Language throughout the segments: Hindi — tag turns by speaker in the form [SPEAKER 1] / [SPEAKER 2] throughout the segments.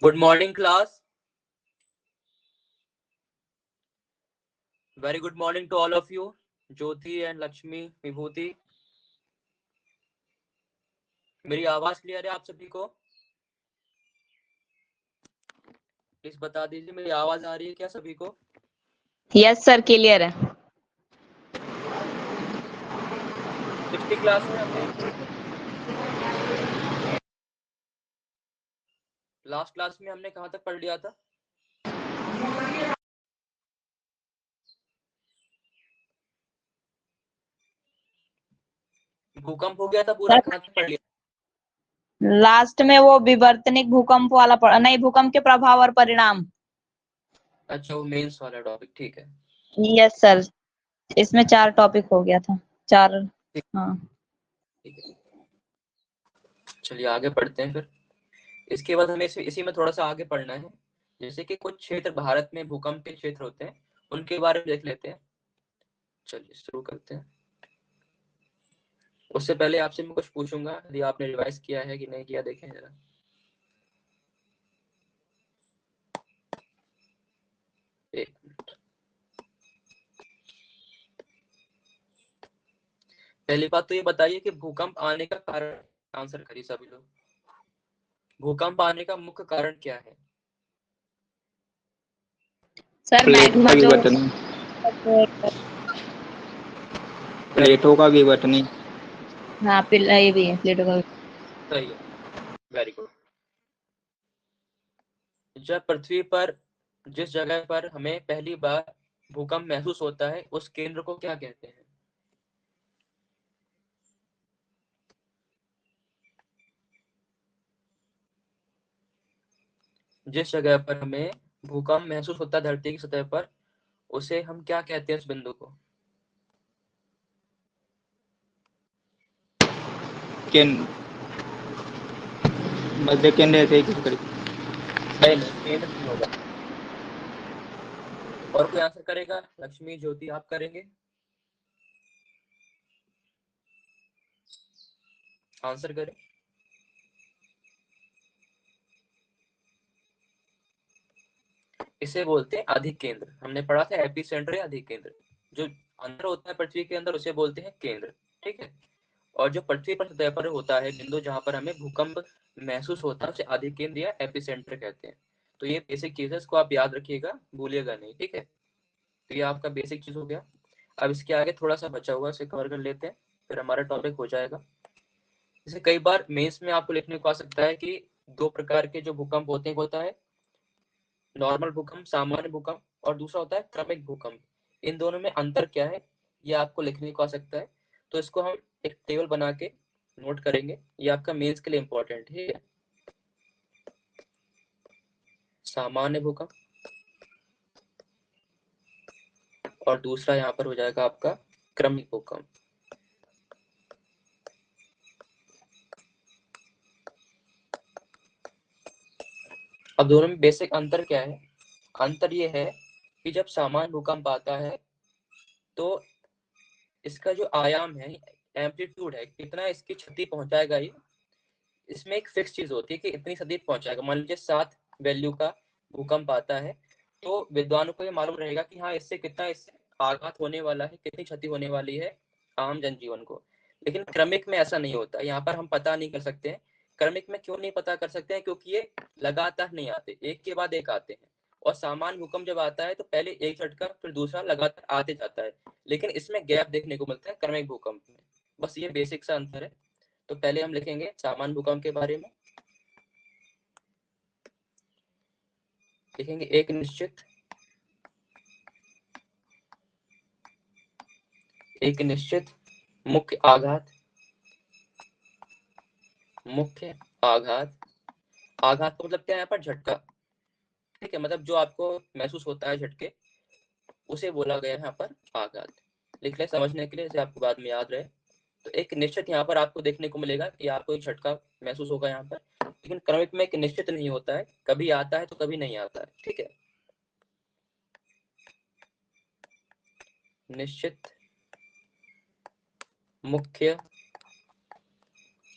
[SPEAKER 1] Good morning, class. Very good morning to all of you, Jyoti and Lakshmi, Vibhuti. मेरी आवाज क्लियर है आप सभी को? प्लीज बता दीजिए मेरी आवाज आ रही है क्या सभी को?
[SPEAKER 2] यस सर, क्लियर है।
[SPEAKER 1] पिछली क्लास में हमने लास्ट क्लास में हमने कहाँ तक पढ़ लिया था? भूकंप हो गया था पूरा, कहाँ तक पढ़ लिया?
[SPEAKER 2] लास्ट में वो विवर्तनिक भूकंप वाला नहीं, भूकंप के प्रभाव और परिणाम।
[SPEAKER 1] अच्छा, वो मेंस वाला टॉपिक, ठीक है।
[SPEAKER 2] यस सर, इसमें 4 टॉपिक हो गया था, 4। हाँ
[SPEAKER 1] ठीक है, चलिए आगे पढ़ते हैं फिर। इसके बाद हमें इसी में थोड़ा सा आगे पढ़ना है। जैसे कि कुछ क्षेत्र भारत में भूकंप के क्षेत्र होते हैं, उनके बारे में देख लेते हैं। चलिए शुरू करते हैं। उससे पहले आपसे मैं कुछ पूछूंगा, यदि आपने रिवाइज किया है कि नहीं किया, देखें जरा। एक मिनट। पहली बात तो ये बताइए कि भूकंप आने का कारण, आंसर करिए सभी लोग। भूकंप आने का मुख्य कारण क्या है?
[SPEAKER 2] सर, मैग्मा जो
[SPEAKER 3] प्लेटों का विघटन।
[SPEAKER 2] हाँ, ये भी है, प्लेटो का।
[SPEAKER 1] सही है, वेरी गुड। जब पृथ्वी पर जिस जगह पर हमें पहली बार भूकंप महसूस होता है, उस केंद्र को क्या कहते हैं? जिस जगह पर हमें भूकंप महसूस होता है धरती की सतह पर, उसे हम क्या कहते हैं उस बिंदु को?
[SPEAKER 3] मध्य केंद्र ऐसे ही कुछ
[SPEAKER 1] नहीं, केंद्र नहीं होगा। और कोई आंसर करेगा? लक्ष्मी, ज्योति, आप करेंगे? आंसर करें। इसे बोलते हैं अधिक केंद्र। हमने पढ़ा था एपी सेंटर या अधिक केंद्र। जो अंदर होता है पृथ्वी के अंदर, उसे बोलते हैं केंद्र, ठीक है। और जो पृथ्वी पर सतह पर होता है बिंदु, जहां पर हमें भूकंप महसूस होता है, उसे अधिक केंद्र या एपी सेंटर कहते हैं। तो ये बेसिक चीज है, इसको आप याद रखिएगा, भूलिएगा नहीं, ठीक है। तो ये आपका बेसिक चीज हो गया। अब इसके आगे थोड़ा सा बचा हुआ, इसे कवर कर लेते हैं, फिर हमारा टॉपिक हो जाएगा। जैसे कई बार मेंस में आपको लिखने को आ सकता है कि 2 प्रकार के जो भूकंप होते हैं, होता है नॉर्मल भूकंप, सामान्य भूकंप, और दूसरा होता है क्रमिक भूकंप। इन दोनों में अंतर क्या है, ये आपको लिखने को आ सकता है। तो इसको हम एक टेबल बना के नोट करेंगे, ये आपका मेंस के लिए इंपॉर्टेंट है। सामान्य भूकंप और दूसरा यहाँ पर हो जाएगा आपका क्रमिक भूकंप। अब दोनों में बेसिक अंतर क्या है? अंतर ये है कि जब सामान्य भूकंप आता है तो इसका जो आयाम है, एम्पलीट्यूड है, कितना इसकी क्षति पहुंचाएगा, ये इसमें एक फिक्स चीज होती है कि इतनी क्षति पहुंचाएगा। मान लीजिए 7 वैल्यू का भूकंप आता है, तो विद्वानों को ये मालूम रहेगा कि हाँ, इससे आघात होने वाला है, कितनी क्षति होने वाली है आम जनजीवन को। लेकिन क्रमिक में ऐसा नहीं होता, यहाँ पर हम पता नहीं कर सकते हैं। क्रमिक में क्यों नहीं पता कर सकते हैं? क्योंकि ये लगातार नहीं आते, एक के बाद एक आते हैं। और सामान्य भूकंप जब आता है तो पहले एक झटका, फिर दूसरा लगातार आते जाता है। लेकिन इसमें गैप देखने को मिलता है क्रमिक भूकंप में। बस ये बेसिक सा अंतर है। तो पहले हम लिखेंगे सामान्य भूकंप के बारे में। लिखेंगे एक निश्चित मुख्य आघात। आघात का मतलब क्या है यहाँ पर? झटका, ठीक है। मतलब जो आपको महसूस होता है झटके, उसे बोला गया है यहाँ पर आघात। लिख ले समझने के लिए, जैसे आपको बाद में याद रहे। तो एक निश्चित यहाँ पर आपको देखने को मिलेगा कि आपको एक झटका महसूस होगा यहाँ पर। लेकिन क्रमिक में एक निश्चित नहीं होता है, कभी आता है तो कभी नहीं आता है, ठीक है। निश्चित मुख्य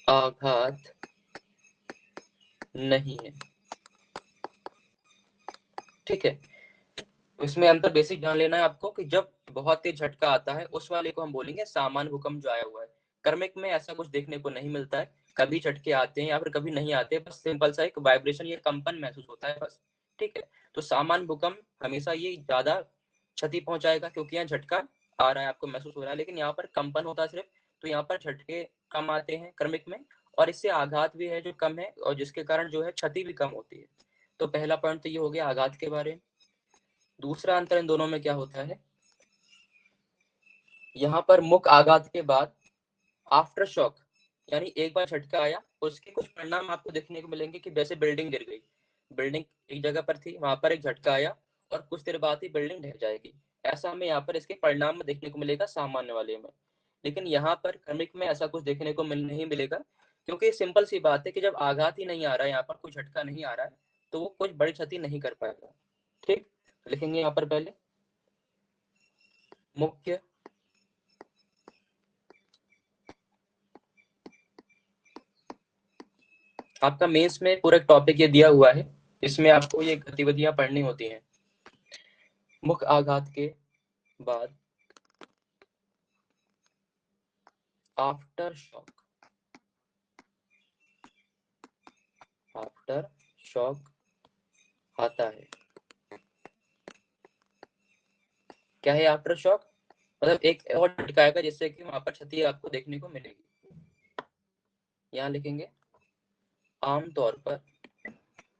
[SPEAKER 1] आघात नहीं है। ठीक है, इसमें अंतर बेसिक जान लेना है आपको कि जब बहुत तेज झटका आता है उस वाले को हम बोलेंगे सामान्य भूकंप जो आया हुआ है। क्रमिक में ऐसा कुछ देखने को नहीं मिलता है, कभी झटके आते हैं या फिर कभी नहीं आते, बस सिंपल सा एक वाइब्रेशन या कंपन महसूस होता है बस। ठीक है, तो सामान्य भूकंप हमेशा ये ज्यादा क्षति पहुंचाएगा क्योंकि यहाँ झटका आ रहा है, आपको महसूस हो रहा है, लेकिन यहाँ पर कंपन होता है सिर्फ, तो यहाँ पर झटके कम आते हैं क्रमिक में, और इससे आघात भी है जो कम है, और जिसके कारण जो है क्षति भी कम होती है। तो पहला पॉइंट तो ये हो गया आघात के बारे में। दूसरा अंतर इन दोनों में क्या होता है, यहाँ पर मुख्य आघात के बाद आफ्टर शॉक, यानी एक बार झटका आया उसके कुछ परिणाम आपको देखने को मिलेंगे कि जैसे बिल्डिंग गिर गई, बिल्डिंग एक जगह पर थी, वहां पर एक झटका आया और कुछ देर बाद ही बिल्डिंग ढह जाएगी, ऐसा हमें यहाँ पर इसके परिणाम में देखने को मिलेगा सामान्य वाले में। लेकिन यहाँ पर क्रमिक में ऐसा कुछ देखने को नहीं मिलेगा, क्योंकि सिंपल सी बात है कि जब आघात ही नहीं आ रहा है, यहाँ पर कोई झटका नहीं आ रहा है, तो वो कुछ बड़ी क्षति नहीं कर पाएगा। ठीक, लिखेंगे यहाँ पर पहले मुख्य आपका मेंस में पूरा टॉपिक ये दिया हुआ है, इसमें आपको ये गतिविधियां पढ़नी होती हैं। मुख्य आघात के बाद आफ्टर शॉक, आफ्टर शॉक आता है। क्या है आफ्टर शॉक, मतलब एक और झटका आएगा जिससे कि वहां पर क्षति आपको देखने को मिलेगी। यहाँ लिखेंगे आमतौर पर,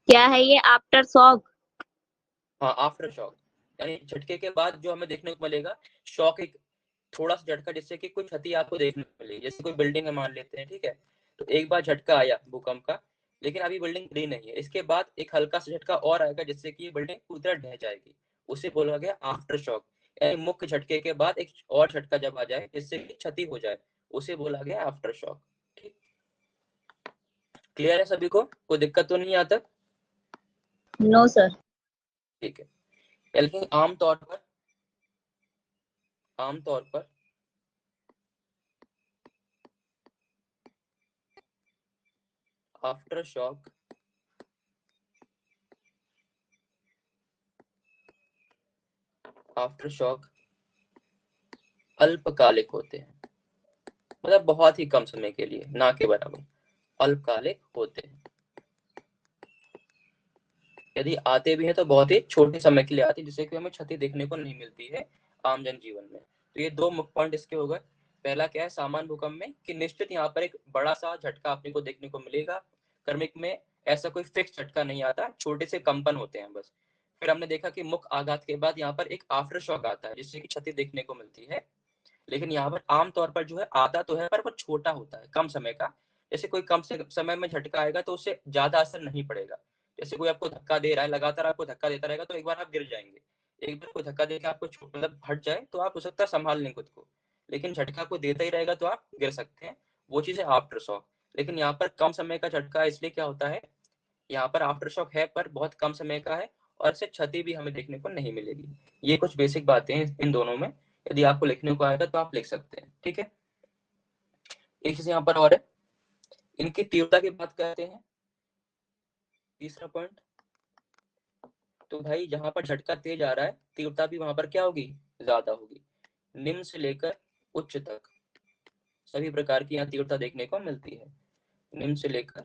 [SPEAKER 2] क्या है ये आफ्टर शॉक?
[SPEAKER 1] हाँ आफ्टर शॉक, यानी झटके के बाद जो हमें देखने को मिलेगा, शॉक एक थोड़ा सा झटका जिससे कि कोई क्षति आपको देखने को मिलेगी, जैसे कोई बिल्डिंग है मान लेते हैं, ठीक है, तो एक बार झटका आया भूकंप का, लेकिन अभी बिल्डिंग गिरी नहीं है, इसके बाद एक हल्का सा झटका और आएगा जिससे कि ये बिल्डिंग पूरी तरह ढह जाएगी, उसे बोला गया आफ्टर शॉक। यानी मुख्य झटके के बाद एक और झटका जब आ जाए जिससे कि क्षति हो जाए, उसे बोला गया आफ्टर शॉक। ठीक, क्लियर है सभी को, कोई दिक्कत तो नहीं आता?
[SPEAKER 2] No sir.
[SPEAKER 1] ठीक है, लेकिन आमतौर पर आफ्टर शॉक अल्पकालिक होते हैं, मतलब बहुत ही कम समय के लिए, ना के बराबर, अल्पकालिक होते हैं। यदि आते भी हैं तो बहुत ही छोटे समय के लिए आते हैं, जिससे कि हमें क्षति देखने को नहीं मिलती है आम जन जीवन में। तो ये दो मुख्य पॉइंट इसके हो गए। पहला क्या है सामान्य भूकंप में कि निश्चित यहाँ पर एक बड़ा सा झटका आपने को देखने को मिलेगा, क्रमिक में ऐसा कोई फिक्स झटका नहीं आता, छोटे से कंपन होते हैं बस। फिर हमने देखा कि मुख्य आघात के बाद यहाँ पर एक आफ्टर शॉक आता है जिससे कि क्षति देखने को मिलती है, लेकिन यहाँ पर आमतौर पर जो है आता तो है पर वो छोटा होता है, कम समय का। जैसे कोई कम से समय में झटका आएगा तो उससे ज्यादा असर नहीं पड़ेगा। जैसे कोई आपको धक्का दे रहा है, लगातार आपको धक्का देता रहेगा तो एक बार आप गिर जाएंगे, एक बार कोई धक्का देकर आपको मतलब हट जाए तो आप हो सकता है संभाल लें खुद को, लेकिन झटका को देता ही रहेगा तो आप गिर सकते हैं, वो चीज है आफ्टर शॉक। लेकिन यहाँ पर कम समय का झटका, इसलिए क्या होता है, यहाँ पर आफ्टर शॉक है पर बहुत कम समय का है, और इससे क्षति भी हमें देखने को नहीं मिलेगी। ये कुछ बेसिक बातें हैं इन दोनों में, यदि आपको लिखने को आएगा तो आप लिख सकते हैं। ठीक है, एक चीज यहाँ पर और है, इनकी तीव्रता की बात करते हैं, तीसरा पॉइंट। तो भाई जहां पर झटका तेज आ रहा है तीव्रता भी वहां पर क्या होगी, ज्यादा होगी। निम्न से लेकर उच्च तक सभी प्रकार की यहाँ तीव्रता देखने को मिलती है, निम्न से लेकर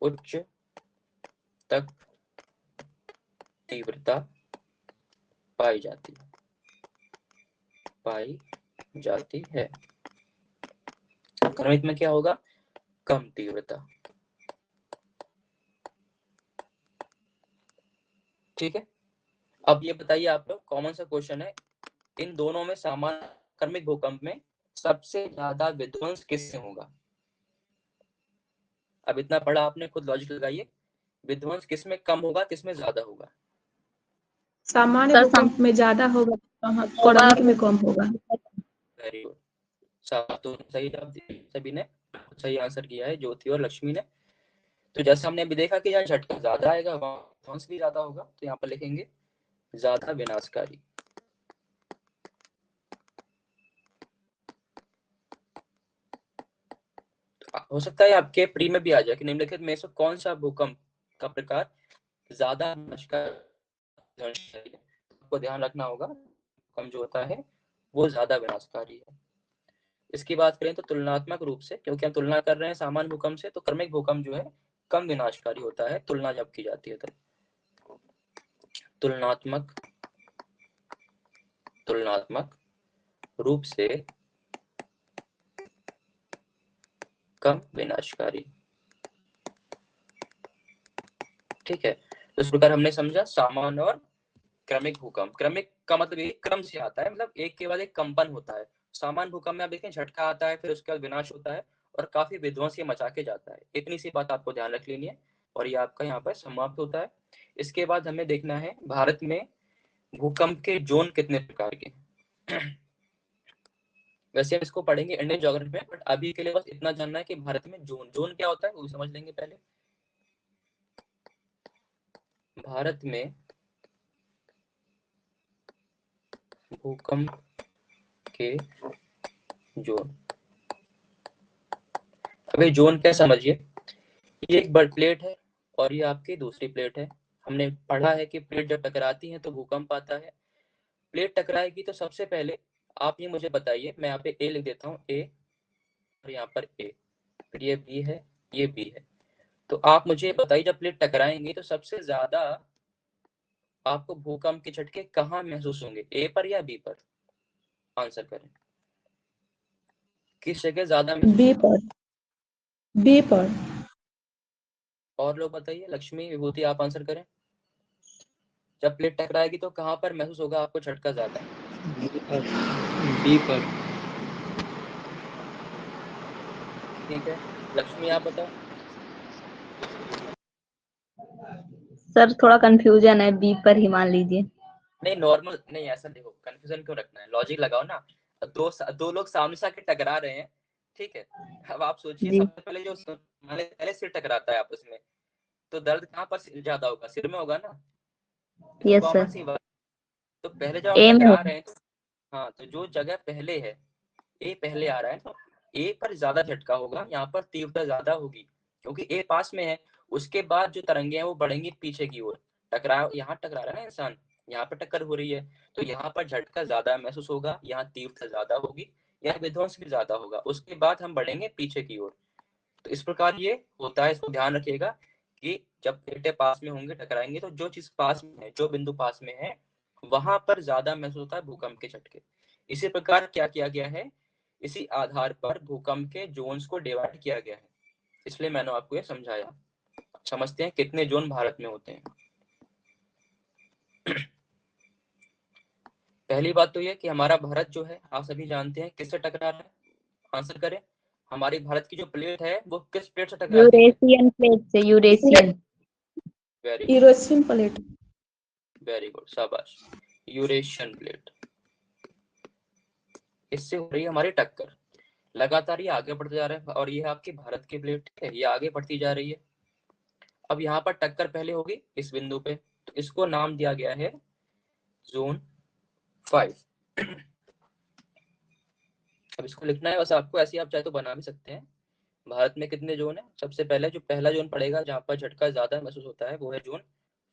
[SPEAKER 1] उच्च तक तीव्रता पाई जाती है। क्रमिक में क्या होगा, कम तीव्रता। ठीक है, अब ये बताइए आप लोग, कॉमन सा क्वेश्चन है, इन दोनों में सामान्य क्रमिक भूकंप में सबसे ज्यादा विध्वंस किससे होगा? अब इतना पढ़ा आपने, खुद लॉजिक लगाइए, विध्वंस किसमें कम होगा किसमें ज्यादा होगा?
[SPEAKER 4] सामान्य भूकंप में ज्यादा होगा, क्रमिक में कम होगा।
[SPEAKER 1] वेरी गुड, तो सही जवाब दिया सभी ने, सही आंसर किया है ज्योति और लक्ष्मी ने। तो जैसे हमने अभी देखा कि जहाँ झटका ज्यादा आएगा वहां विध्वंस भी ज्यादा होगा, तो यहाँ पर लिखेंगे ज्यादा विनाशकारी। हो सकता है आपके प्री में भी आ जाए कि निम्नलिखित में से कौन सा भूकंप का प्रकार ज्यादा विनाशकारी विध्वंसकारी है। आपको ध्यान रखना होगा भूकंप जो होता है वो ज्यादा विनाशकारी है। इसकी बात करें तो तुलनात्मक रूप से, क्योंकि हम तुलना कर रहे हैं सामान्य भूकंप से, तो क्रमिक भूकंप जो है कम विनाशकारी होता है तुलना जब की जाती है तो। तुलनात्मक रूप से कम विनाशकारी, ठीक है। तो इस प्रकार हमने समझा सामान्य और क्रमिक भूकंप। क्रमिक का मतलब ये क्रम से आता है, मतलब एक के बाद एक कंपन होता है। सामान्य भूकंप में आप देखें झटका आता है, फिर उसके बाद विनाश होता है और काफी विध्वंसी मचा के जाता है। इतनी सी बात आपको ध्यान रख लेनी है और ये आपका यहाँ पर समाप्त होता है। इसके बाद हमें देखना है भारत में भूकंप के जोन कितने प्रकार के। वैसे हम इसको पढ़ेंगे इंडियन ज्योग्राफी में, बट अभी के लिए बस इतना जानना है कि भारत में जोन क्या होता है वो समझ लेंगे पहले। भारत में भूकंप के जोन, अभी जोन क्या समझिए, ये एक बड़ी प्लेट है और ये आपकी दूसरी प्लेट है। हमने पढ़ा है कि प्लेट जब टकराती है तो भूकंप आता है। प्लेट टकराएगी तो सबसे पहले आप ये मुझे बताइए, मैं यहाँ पे ए लिख देता हूँ, ए और यहाँ पर ए, फिर ये बी है, ये बी है। तो आप मुझे बताइए जब प्लेट टकराएंगी तो सबसे ज्यादा आपको भूकंप के झटके कहाँ महसूस होंगे, ए पर या बी पर? आंसर करें, किस जगह ज्यादा महसूस
[SPEAKER 4] बी
[SPEAKER 1] होगा?
[SPEAKER 4] पर, बी पर।
[SPEAKER 1] और लोग बताइए, लक्ष्मी, विभूति, आप आंसर करें। जब प्लेट टकराएगी तो कहाँ पर महसूस होगा आपको झटका ज्यादा?
[SPEAKER 3] बी पर।
[SPEAKER 1] ठीक है, लक्ष्मी आप बताओ।
[SPEAKER 2] सर थोड़ा कंफ्यूजन है, बी पर ही मान लीजिए।
[SPEAKER 1] नहीं नॉर्मल नहीं, ऐसा देखो कंफ्यूजन क्यों रखना है, लॉजिक लगाओ ना। दो लोग सामने से आके टकरा रहे हैं, ठीक है। अब आप सोचिए
[SPEAKER 2] जी
[SPEAKER 1] सबसे पहले जो पहले सिर टकराता है आपस में, तो दर्द कहाँ पर ज्यादा होगा, सिर में होगा ना। ये तो
[SPEAKER 2] यस
[SPEAKER 1] कॉमन
[SPEAKER 2] सर,
[SPEAKER 1] सी बात। तो पहले जब हम
[SPEAKER 2] ए में
[SPEAKER 1] टकरा
[SPEAKER 2] होगा।
[SPEAKER 1] रहे हैं तो हाँ, तो जो जगह पहले है, ए पहले आ रहा है, तो ए पर ज्यादा झटका होगा, यहाँ पर तीव्रता ज्यादा होगी क्योंकि ए पास में है। उसके बाद जो तरंगे हैं वो बढ़ेंगी पीछे की ओर। यहाँ टकरा रहा है ना इंसान, यहाँ पर टक्कर हो रही है, तो यहाँ पर झटका ज्यादा महसूस होगा, यहाँ तीव्रता ज्यादा होगी, यहाँ विध्वंस भी ज्यादा होगा। उसके बाद हम बढ़ेंगे पीछे की ओर। तो इस प्रकार ये होता है, इसको ध्यान रखिएगा कि जब प्लेटें पास में होंगे टकराएंगे तो जो चीज पास में है, जो बिंदु पास में है, वहां पर ज्यादा महसूस होता है भूकंप के झटके। इसी प्रकार क्या किया गया है, इसी आधार पर भूकंप के जोन्स को डिवाइड किया गया है, इसलिए मैंने आपको ये समझाया। समझते हैं कितने जोन भारत में होते हैं। पहली बात तो ये कि हमारा भारत जो है आप सभी जानते हैं किससे टकरा रहा है, आंसर करें। हमारी भारत की जो प्लेट है वो किस प्लेट से टकराती है?
[SPEAKER 2] यूरेशियन प्लेट से, Eurasian.
[SPEAKER 1] Very good,
[SPEAKER 4] Eurasian plate.
[SPEAKER 1] Very good, शाबाश, यूरेशियन प्लेट। इससे हो रही है हमारी टक्कर। लगातार ये आगे बढ़ते जा रहा है और ये है आपकी भारत की प्लेट, ठीक है, ये आगे बढ़ती जा रही है। अब यहाँ पर टक्कर पहले होगी इस बिंदु पे, तो इसको नाम दिया गया है जोन 5। अब इसको लिखना है बस आपको, ऐसे आप चाहे तो बना भी सकते हैं। भारत में कितने जोन है, सबसे पहले जो पहला जोन पड़ेगा जहाँ पर झटका ज्यादा महसूस होता है वो है जोन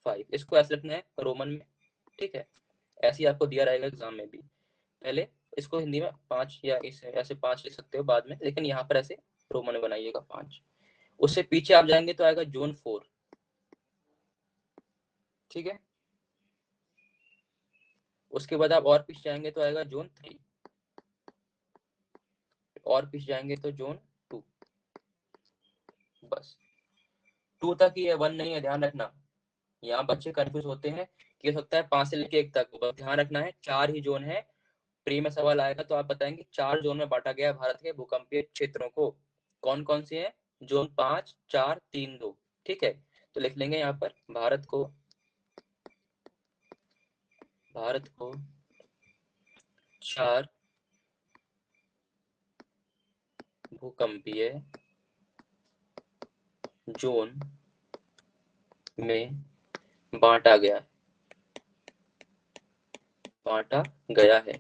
[SPEAKER 1] 5। इसको ऐसे लिखना है रोमन में, ठीक है, ऐसे ही आपको दिया रहेगा एग्जाम में भी। पहले इसको हिंदी में 5 या इसे ऐसे 5 लिख सकते हो बाद में, लेकिन यहाँ पर ऐसे रोमन में बनाइएगा 5। उससे पीछे आप जाएंगे तो आएगा जोन 4, ठीक है। उसके बाद आप और पीछे जाएंगे तो आएगा जोन 3, और पीछे जाएंगे तो जोन 2। बस 2 तक ही है, 1 नहीं है, ध्यान रखना। यहाँ बच्चे कंफ्यूज होते हैं कि हो सकता है 5 से लेके 1 तक, बस ध्यान रखना है 4 ही जोन है। प्री में सवाल आएगा तो आप बताएंगे 4 जोन में बांटा गया है भारत के भूकंपीय क्षेत्रों को, कौन कौन से हैं? जोन 5, 4, 3, 2, ठीक है। तो लिख लेंगे यहाँ पर भारत को 4 भूकंपीय जोन में बांटा गया है।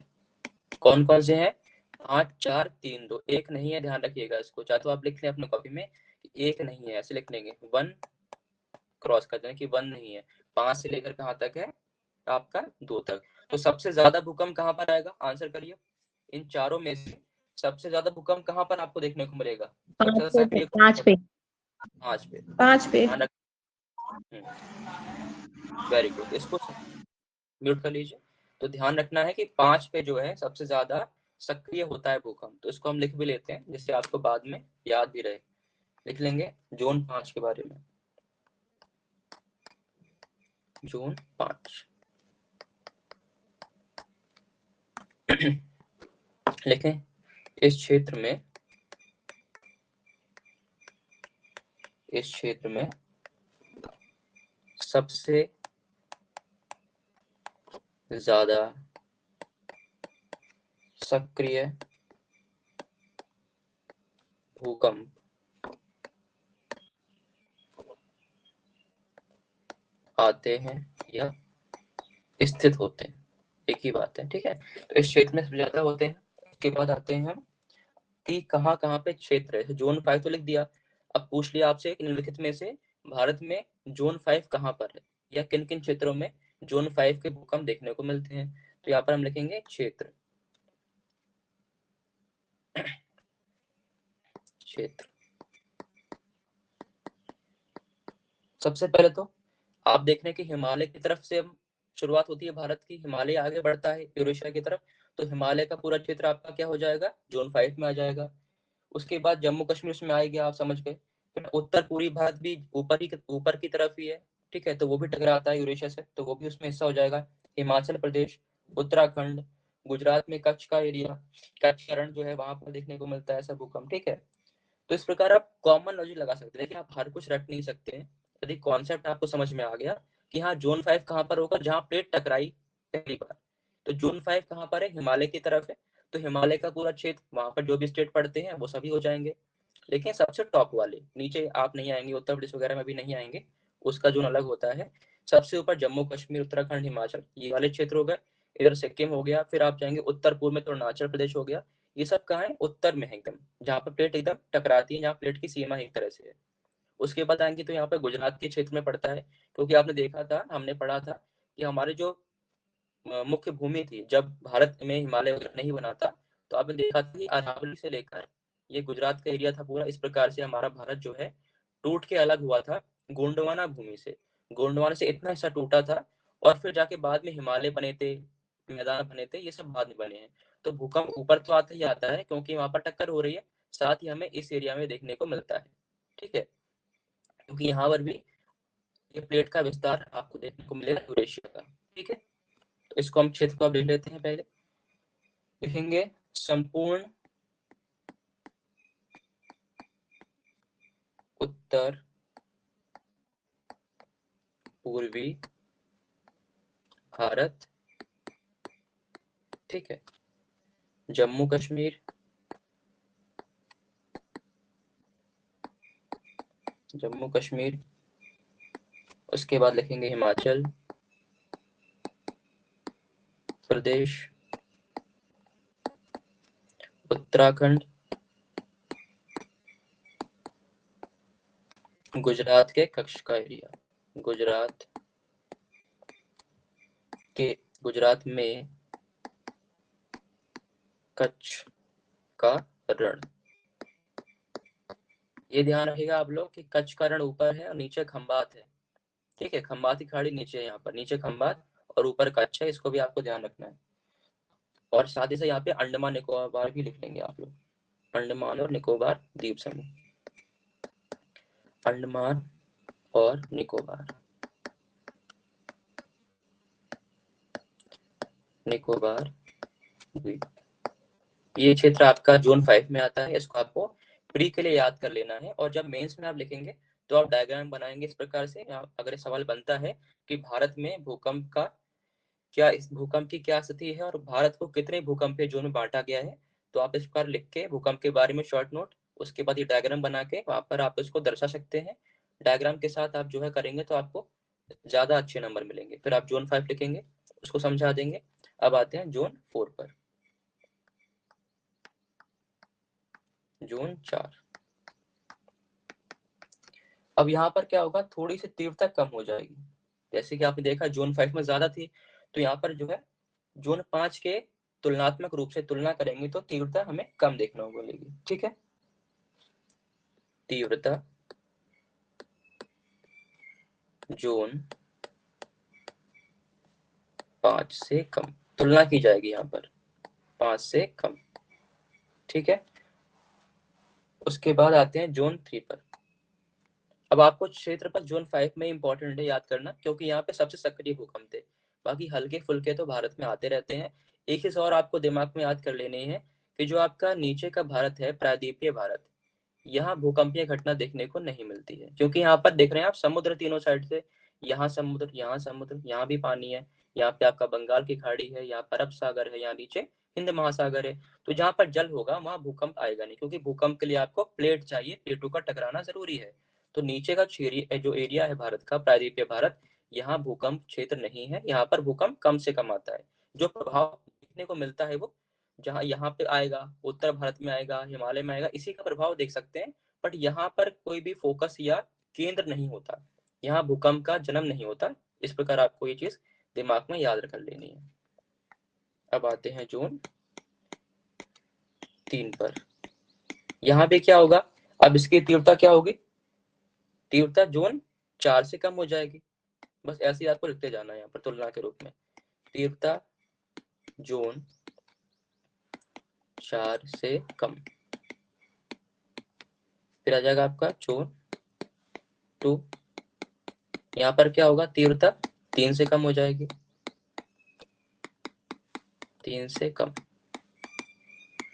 [SPEAKER 1] कौन कौन से हैं? 5, 4, 3, 2, 1 नहीं है, ध्यान रखिएगा इसको। चाहे तो आप लिख लें अपने कॉपी में, 1 नहीं है, ऐसे लिख लेंगे, 1 क्रॉस कर दें कि 1 नहीं है। 5 से लेकर कहाँ तक है? आपका 2 तक। तो सबसे ज्यादा भूकंप कहाँ पर आएगा, आंसर करिए। इन चारों में से सबसे ज्यादा भूकंप कहाँ पर आपको देखने को मिलेगा, सबसे ज्यादा सक्रिय
[SPEAKER 2] 5 पे।
[SPEAKER 1] 5 पे।
[SPEAKER 4] 5 पे।
[SPEAKER 1] वेरी गुड, इसको म्यूट कर लीजिए। तो ध्यान रखना है कि 5 पे जो है सबसे ज्यादा सक्रिय होता है भूकंप। तो इसको हम लिख भी लेते हैं जिससे आपको बाद में याद भी रहे। लिख लेंगे जोन 5 के बारे में। जोन 5 लिखें। इस क्षेत्र में सबसे ज्यादा सक्रिय भूकंप आते हैं या स्थित होते हैं, एक ही बात है, ठीक है। तो इस क्षेत्र में सबसे ज्यादा होते हैं। उसके बाद आते हैं हम कि कहाँ कहाँ पे क्षेत्र है। जोन 5 तो लिख दिया। अब पूछ लिया आपसे कि निम्नलिखित में से भारत में जोन 5 कहाँ पर है, या किन किन क्षेत्रों में जोन 5 के भूकंप देखने को मिलते हैं। तो यहाँ पर हम लिखेंगे क्षेत्र। क्षेत्र सबसे पहले तो आप देख रहे हैं कि हिमालय की तरफ से शुरुआत होती है भारत की, हिमालय आगे बढ़ता है यूरेशिया की तरफ। तो हिमालय का पूरा क्षेत्र आपका क्या हो जाएगा, जोन 5 में आ जाएगा। उसके बाद जम्मू कश्मीर उसमें आ गया, आप समझ गए। फिर उत्तर पूर्वी भारत भी ऊपर की तरफ ही है, ठीक है, तो वो भी टकराता है यूरेशिया से, तो वो भी उसमें हिस्सा हो जाएगा। हिमाचल प्रदेश, उत्तराखंड, गुजरात में कच्छ का एरिया, कच्छ रण जो है वहां पर देखने को मिलता है ऐसा भूकंप, ठीक है। तो इस प्रकार आप कॉमन लॉजिक लगा सकते हैं, लेकिन आप हर कुछ रट नहीं सकते हैं। यदि कॉन्सेप्ट आपको समझ में आ गया कि हाँ जोन 5 कहाँ पर होगा, जहाँ प्लेट टकराई पहली बार, तो जोन 5 कहाँ पर है, हिमालय की तरफ है। तो हिमालय का पूरा क्षेत्र, वहां पर जो भी स्टेट पड़ते हैं वो सभी हो जाएंगे। लेकिन सबसे टॉप वाले नीचे आप नहीं आएंगे, उत्तर प्रदेश वगैरह में भी नहीं आएंगे, उसका जोन अलग होता है। सबसे ऊपर जम्मू कश्मीर, उत्तराखंड, हिमाचल, ये वाले क्षेत्र हो गए। इधर सिक्किम हो गया, फिर आप जाएंगे उत्तर पूर्व में तो अरुणाचल प्रदेश हो गया। ये सब कहाँ है, उत्तर में है एकदम, जहाँ पर प्लेट एकदम टकराती है, जहाँ प्लेट की सीमा एक तरह से है। उसके बाद आएंगे तो यहाँ पर गुजरात के क्षेत्र में पड़ता है, क्योंकि आपने देखा था, हमने पढ़ा था कि हमारे जो मुख्य भूमि थी जब भारत में हिमालय वगैरह नहीं बना था, तो आपने देखा था कि अरावली से लेकर ये गुजरात का एरिया था पूरा, इस प्रकार से हमारा भारत जो है टूट के अलग हुआ था गोंडवाना भूमि से। गोंडवाना से इतना हिस्सा टूटा था, और फिर जाके बाद में हिमालय बने थे, मैदान बने थे, ये सब बाद में बने हैं। तो भूकंप ऊपर तो आता ही आता है क्योंकि वहां पर टक्कर हो रही है, साथ ही हमें इस एरिया में देखने को मिलता है, ठीक है, क्योंकि यहाँ पर भी ये प्लेट का विस्तार आपको देखने को मिलेगा यूरेशिया का, ठीक है। तो इसको हम क्षेत्र को अब लिख लेते हैं। पहले लिखेंगे संपूर्ण उत्तर पूर्वी भारत, ठीक है, जम्मू कश्मीर, जम्मू कश्मीर, उसके बाद लिखेंगे हिमाचल प्रदेश, उत्तराखंड, गुजरात के कच्छ का एरिया, गुजरात गुजरात में कच्छ का रण। ये ध्यान रखिएगा आप लोग कि कच्छ का रण ऊपर है और नीचे खंबात है, ठीक है, खंबात की खाड़ी नीचे है, यहाँ पर नीचे खंबात और ऊपर कच्छ है, इसको भी आपको ध्यान रखना है। और साथ ही साथ यहाँ पे अंडमान निकोबार भी लिख लेंगे आप लोग, अंडमान और निकोबार द्वीप समूह, अंडमान और निकोबार, निकोबार द्वीप, ये क्षेत्र आपका जोन 5 में आता है। इसको आपको प्री के लिए याद कर लेना है, और जब मेंस में आप लिखेंगे तो आप डायग्राम बनाएंगे इस प्रकार से। अगर सवाल बनता है कि भारत में भूकंप का क्या, इस भूकंप की क्या स्थिति है और भारत को कितने भूकंपीय जोन में बांटा गया है, तो आप इस प्रकार लिख के भूकंप के बारे में शॉर्ट नोट, उसके बाद ये डायग्राम बना के वहां पर आप इसको दर्शा सकते हैं। डायग्राम के साथ आप जो है करेंगे तो आपको ज्यादा अच्छे नंबर मिलेंगे। फिर आप जोन 5 लिखेंगे, उसको समझा देंगे। अब आते हैं जोन 4 पर, जोन 4। अब यहाँ पर क्या होगा, थोड़ी सी तीव्रता कम हो जाएगी। जैसे कि आपने देखा जोन 5 में ज्यादा थी, तो यहाँ पर जो है जोन 5 के तुलनात्मक रूप से तुलना करेंगे तो तीव्रता हमें कम देखने को मिलेगी। ठीक है, तीव्रता जोन 5 से कम तुलना की जाएगी यहाँ पर, 5 से कम। ठीक है, उसके बाद आते हैं जोन 3 पर। अब आपको क्षेत्र पर जोन 5 में इंपॉर्टेंट है याद करना, क्योंकि यहाँ पे सबसे सक्रिय भूकंप थे। बाकी हल्के फुल्के तो भारत में आते रहते हैं। एक चीज और आपको दिमाग में याद कर लेनी है कि जो आपका नीचे का भारत है, प्रायद्वीपीय भारत, यहाँ भूकंपीय घटना देखने को नहीं मिलती है, क्योंकि यहाँ पर देख रहे हैं आप समुद्र तीनों साइड से, यहाँ समुद्र, यहाँ समुद्र, यहाँ भी पानी है, यहाँ पे आपका बंगाल की खाड़ी है, यहाँ पर अरब सागर है, यहाँ नीचे हिंद महासागर है। तो जहाँ पर जल होगा वहां भूकंप आएगा नहीं, क्योंकि भूकंप के लिए आपको प्लेट चाहिए, प्लेटों का टकराना जरूरी है। तो नीचे का जो एरिया है भारत का, प्रायद्वीपीय भारत, यहाँ भूकंप क्षेत्र नहीं है, यहाँ पर भूकंप कम से कम आता है। जो प्रभाव देखने को मिलता है वो जहाँ यहाँ पे आएगा, उत्तर भारत में आएगा, हिमालय में आएगा, इसी का प्रभाव देख सकते हैं। बट यहाँ पर कोई भी फोकस या केंद्र नहीं होता, यहाँ भूकंप का जन्म नहीं होता। इस प्रकार आपको ये चीज दिमाग में याद रख लेनी है। अब आते हैं जोन 3 पर। यहाँ पे क्या होगा, अब इसकी तीव्रता क्या होगी, तीव्रता जोन 4 से कम हो जाएगी। बस ऐसे ही आपको लिखते जाना है यहाँ पर तुलना के रूप में, तीव्रता जोन 4 से कम। फिर आ जाएगा आपका जोन 2, यहाँ पर क्या होगा, तीव्रता 3 से कम हो जाएगी, 3 से कम।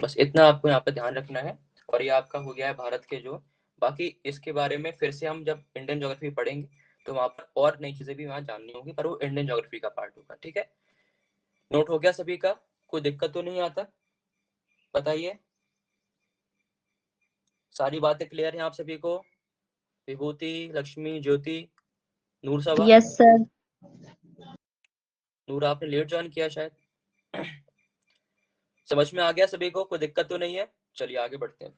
[SPEAKER 1] बस इतना आपको यहाँ पर ध्यान रखना है। और ये आपका हो गया है भारत के जो, बाकी इसके बारे में फिर से हम जब इंडियन ज्योग्राफी पढ़ेंगे तो वहां पर और नई चीजें भी वहां जाननी होगी, पर वो इंडियन ज्योग्राफी का पार्ट होगा। ठीक है, नोट हो गया सभी का, कोई दिक्कत तो नहीं आता, बताइए। सारी बातें क्लियर हैं आप सभी को? विभूति, लक्ष्मी, ज्योति, नूर सभा?
[SPEAKER 2] Yes sir.
[SPEAKER 1] नूर आपने लेट ज्वाइन किया शायद। समझ में आ गया सभी को, कोई दिक्कत तो नहीं है? चलिए आगे बढ़ते हैं।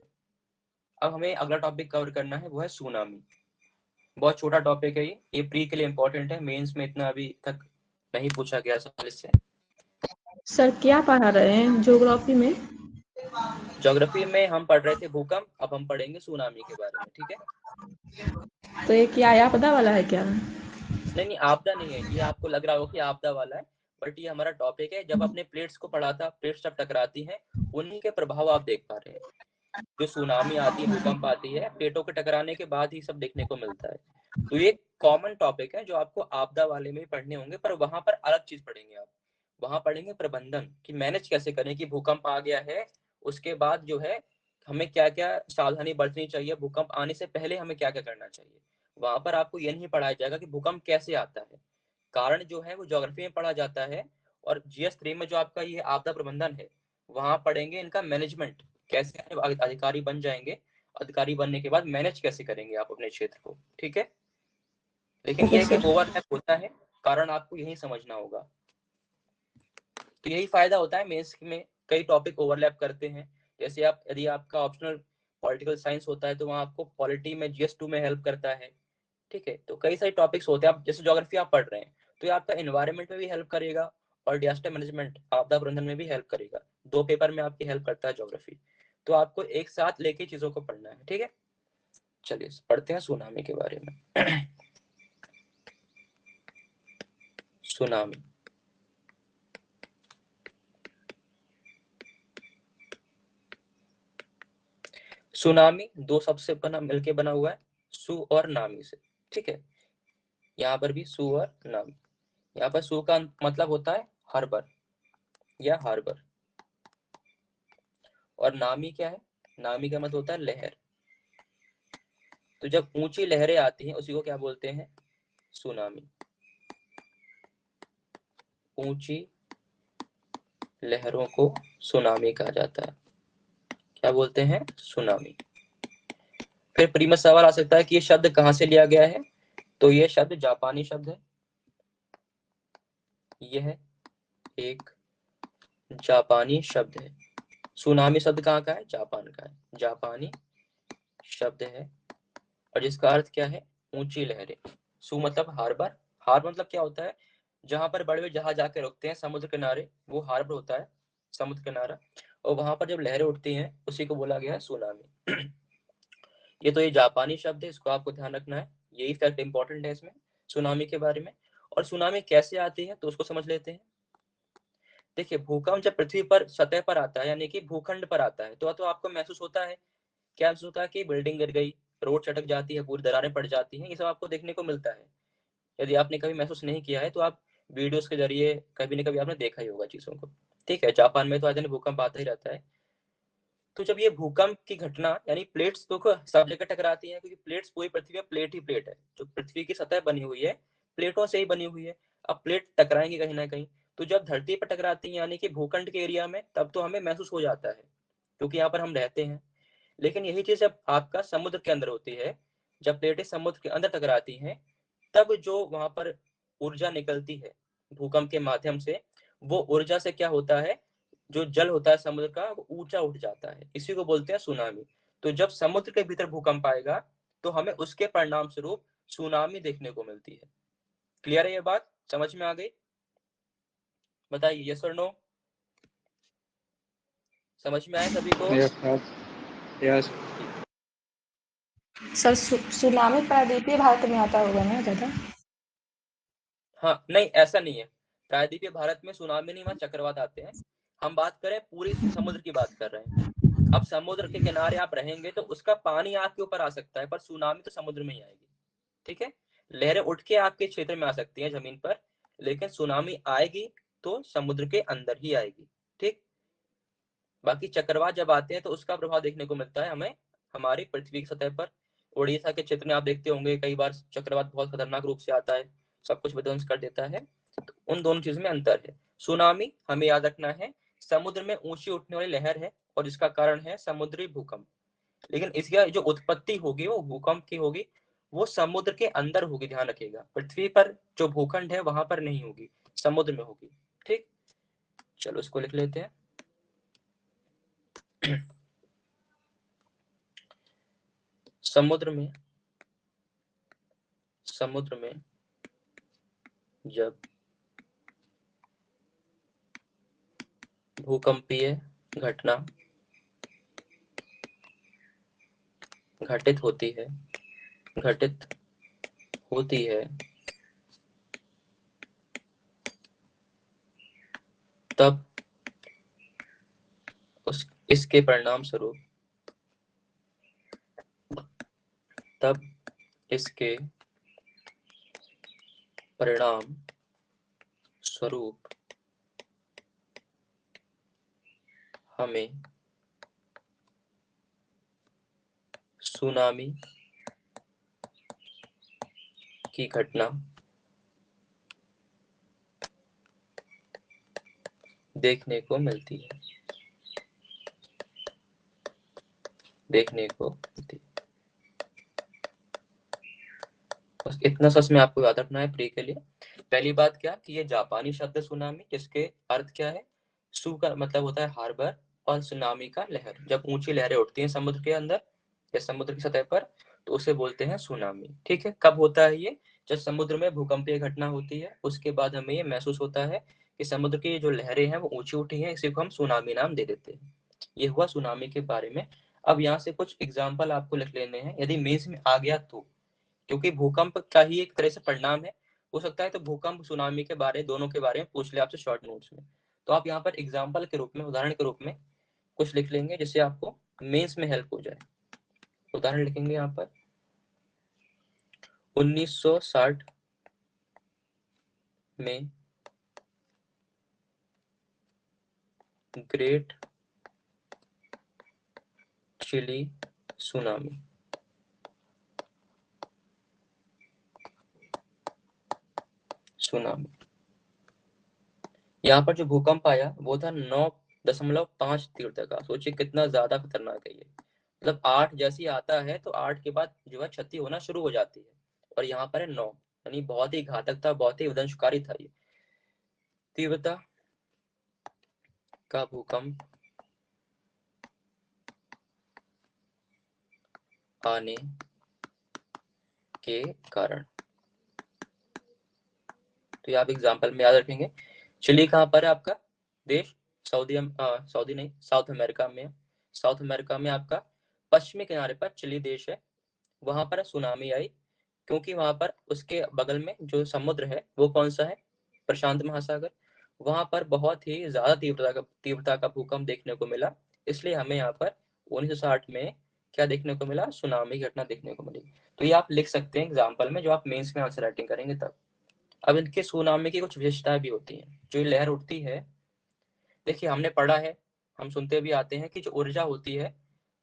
[SPEAKER 1] अब हमें अगला टॉपिक कवर करना है, वो है सुनामी। बहुत छोटा टॉपिक है ये प्री के लिए इंपॉर्टेंट है, मेंस में इतना अभी तक नहीं पूछा गया सवाल इससे।
[SPEAKER 4] सर क्या पढ़ा रहे हैं ज्योग्राफी में?
[SPEAKER 1] ज्योग्राफी में हम पढ़ रहे थे भूकंप, अब हम पढ़ेंगे सुनामी के बारे में। ठीक है,
[SPEAKER 4] तो ये क्या आपदा वाला है क्या?
[SPEAKER 1] नहीं आपदा नहीं है ये, आपको लग रहा हो कि आपदा वाला है, बट ये हमारा टॉपिक है। जब अपने प्लेट्स को पढ़ा था, प्लेट्स जब टकराती हैं उन्हीं के प्रभाव आप देख पा रहे हैं। जो सुनामी आती है, भूकंप आती है, प्लेटों के टकराने के बाद ही सब देखने को मिलता है। तो ये कॉमन टॉपिक है जो आपको आपदा वाले में पढ़ने होंगे, पर वहां पर अलग चीज पढ़ेंगे आप। वहां पढ़ेंगे प्रबंधन, कि मैनेज कैसे करें, कि भूकंप आ गया है उसके बाद जो है हमें क्या क्या सावधानी बरतनी चाहिए, भूकंप आने से पहले हमें क्या क्या करना चाहिए। वहां पर आपको ये नहीं पढ़ाया जाएगा कि भूकंप कैसे आता है, कारण जो है वो ज्योग्राफी में पढ़ा जाता है। और GS3 में जो आपका ये आपदा प्रबंधन है, वहां पढ़ेंगे इनका मैनेजमेंट, कैसे अधिकारी बन जाएंगे, अधिकारी बनने के बाद मैनेज कैसे करेंगे आप अपने क्षेत्र को। ठीक है, लेकिन
[SPEAKER 4] ओके
[SPEAKER 1] यह है कि
[SPEAKER 4] सर।
[SPEAKER 1] ओवरलैप होता है, कारण आपको यही समझना होगा। तो यही फायदा होता है मेंस में, कई टॉपिक ओवरलैप करते हैं। जैसे आप, यदि आपका ऑप्शनल पॉलिटिकल साइंस होता है तो वहाँ आपको पॉलिटी में GS2 में हेल्प करता है। ठीक है, तो कई सारे टॉपिक्स होते हैं। आप जैसे ज्योग्राफी आप पढ़ रहे हैं तो ये आपका एनवायरनमेंट में भी हेल्प करेगा और डिजास्टर मैनेजमेंट, आपदा प्रबंधन में भी हेल्प करेगा। 2 पेपर में आपकी हेल्प करता है ज्योग्राफी। तो आपको एक साथ लेके चीजों को पढ़ना है। ठीक है, चलिए पढ़ते हैं सुनामी के बारे में। सुनामी, सुनामी दो शब्द से मिलके बना हुआ है, सु और नामी से। ठीक है, यहाँ पर भी सु और नामी। यहाँ पर सु का मतलब होता है हार्बर या हार्बर, और नामी क्या है, नामी का मतलब होता है लहर। तो जब ऊंची लहरें आती हैं उसी को क्या बोलते हैं, सुनामी। ऊंची लहरों को सुनामी कहा जाता है। क्या बोलते हैं, सुनामी। फिर प्रीमस सवाल आ सकता है कि ये शब्द कहाँ से लिया गया है, तो ये शब्द जापानी शब्द है। यह एक जापानी शब्द है। सुनामी शब्द कहाँ का है, जापान का है, जापानी शब्द है। और जिसका अर्थ क्या है, ऊंची लहरें। सु मतलब हार्बर, हार्बर मतलब क्या होता है, जहां पर बड़े बड़े जहाज जाके रुकते हैं समुद्र किनारे, वो हार्बर होता है समुद्र किनारा, और वहां पर जब लहरें उठती हैं उसी को बोला गया है सुनामी। ये तो ये जापानी शब्द है, इसको आपको ध्यान रखना है, यही फैक्ट इंपॉर्टेंट है इसमें सुनामी के बारे में। और सुनामी कैसे आती है तो उसको समझ लेते हैं। देखिए भूकंप जब पृथ्वी पर सतह पर आता है, यानी कि भूखंड पर आता है, तो आपको महसूस होता है, क्या महसूस होता है कि बिल्डिंग गिर गई, रोड चटक जाती है, पूरी दरारें पड़ जाती हैं, ये सब आपको देखने को मिलता है। यदि आपने कभी महसूस नहीं किया है तो आप वीडियोस के जरिए कभी न कभी आपने देखा ही होगा चीजों को। ठीक है, जापान में तो आज भूकंप आता ही रहता है। तो जब ये भूकंप की घटना, यानी प्लेट्स तो सब जगह टकराती हैं, क्योंकि प्लेट्स पूरी पृथ्वी पर प्लेट ही प्लेट है, जो पृथ्वी की सतह बनी हुई है प्लेटों से ही बनी हुई है। अब प्लेट टकराएंगे कहीं ना कहीं, तो जब धरती पर टकराती हैं यानी कि भूखंड के एरिया में, तब तो हमें महसूस हो जाता है क्योंकि यहाँ पर हम रहते हैं। लेकिन यही चीज जब आपका समुद्र के अंदर होती है, जब प्लेटें समुद्र के अंदर टकराती हैं, तब जो वहां पर ऊर्जा निकलती है भूकंप के माध्यम से, वो ऊर्जा से क्या होता है, जो जल होता है समुद्र का वो ऊंचा उठ जाता है, इसी को बोलते हैं सुनामी। तो जब समुद्र के भीतर भूकंप आएगा तो हमें उसके परिणाम स्वरूप सुनामी देखने को मिलती है। क्लियर है ये बात, समझ में आ गई? बताइए यस और नो, समझ में आया सभी को?
[SPEAKER 3] यस।
[SPEAKER 4] सर सुनामी प्रायद्वीपीय भारत में आता होगा ना ज्यादा?
[SPEAKER 1] हाँ नहीं, ऐसा नहीं है, प्रायद्वीपीय भारत में सुनामी नहीं, वहां चक्रवात आते हैं। हम बात करें पूरी समुद्र की बात कर रहे हैं। अब समुद्र के किनारे आप रहेंगे तो उसका पानी आपके ऊपर आ सकता है, पर सुनामी तो समुद्र में ही आएगी। ठीक है, लहरें उठ के आपके क्षेत्र में आ सकती हैं जमीन पर, लेकिन सुनामी आएगी तो समुद्र के अंदर ही आएगी। ठीक, बाकी चक्रवात जब आते हैं तो उसका प्रभाव देखने को मिलता है हमें हमारी पृथ्वी की सतह पर। उड़ीसा के क्षेत्र में आप देखते होंगे कई बार चक्रवात बहुत खतरनाक रूप से आता है, सब कुछ विध्वंस कर देता है। तो उन दोनों चीज में अंतर है। सुनामी हमें याद रखना है समुद्र में ऊंची उठने वाली लहर है, और इसका कारण है समुद्री भूकंप। लेकिन इसकी जो उत्पत्ति होगी वो भूकंप की होगी, वो समुद्र के अंदर होगी, ध्यान रखिएगा। पृथ्वी पर जो भूखंड है वहां पर नहीं होगी, समुद्र में होगी। ठीक, चलो इसको लिख लेते हैं। समुद्र में जब भूकंपीय घटना घटित होती है तब इसके परिणाम स्वरूप हमें सुनामी की घटना देखने को मिलती है। बस इतना सच में आपको याद रखना है प्री के लिए। पहली बात क्या कि ये जापानी शब्द सुनामी, जिसके अर्थ क्या है, सु का मतलब होता है हार्बर, और सुनामी का लहर। जब ऊंची लहरें उठती हैं समुद्र के अंदर या समुद्र की सतह पर तो उसे बोलते हैं सुनामी। ठीक है, कब होता है ये? जब समुद्र में भूकंपीय घटना होती है, उसके बाद हमें ये महसूस होता है कि समुद्र की जो लहरें हैं वो ऊंची उठी हैं, इसी को हम सुनामी नाम दे देते हैं। ये हुआ सुनामी के बारे में। अब यहाँ से कुछ एग्जाम्पल आपको लिख लेने हैं, यदि मेंस में आ गया तो, क्योंकि भूकंप का ही एक तरह से परिणाम है। हो सकता है तो भूकंप सुनामी के बारे, दोनों के बारे में पूछ ले आपसे शॉर्ट नोट्स में। तो आप यहाँ पर एग्जाम्पल के रूप में, उदाहरण के रूप में कुछ लिख लेंगे जिससे आपको मेंस में हेल्प हो जाए। उदाहरण लिखेंगे यहाँ पर 1960 में ग्रेट चिली सुनामी। यहाँ पर जो भूकंप आया वो था 9.5 तीव्रता का। सोचिए कितना ज्यादा खतरनाक है ये। मतलब 8 जैसे ही आता है तो 8 के बाद जो है क्षति होना शुरू हो जाती है, और यहाँ पर है 9, यानी बहुत ही घातक था, बहुत ही विध्वंसकारी था ये तीव्रता का भूकंप आने के कारण। तो ये आप एग्जाम्पल में याद रखेंगे। चिली कहाँ पर है आपका देश? सऊदी नहीं, साउथ अमेरिका में। साउथ अमेरिका में आपका पश्चिमी किनारे पर चिली देश है। वहां पर सुनामी आई क्योंकि वहां पर उसके बगल में जो समुद्र है वो कौन सा है? प्रशांत महासागर। वहां पर बहुत ही ज्यादा तीव्रता का भूकंप देखने को मिला, इसलिए हमें यहाँ पर 1960 में क्या देखने को मिला? सुनामी घटना देखने को मिली। तो ये आप लिख सकते हैं एग्जाम्पल में, जो आप मेंस में आंसर राइटिंग करेंगे तब। अब इनके सुनामी की कुछ विशेषताएं भी होती हैं। जो लहर उठती है, देखिए हमने पढ़ा है, हम सुनते भी आते हैं कि जो ऊर्जा होती है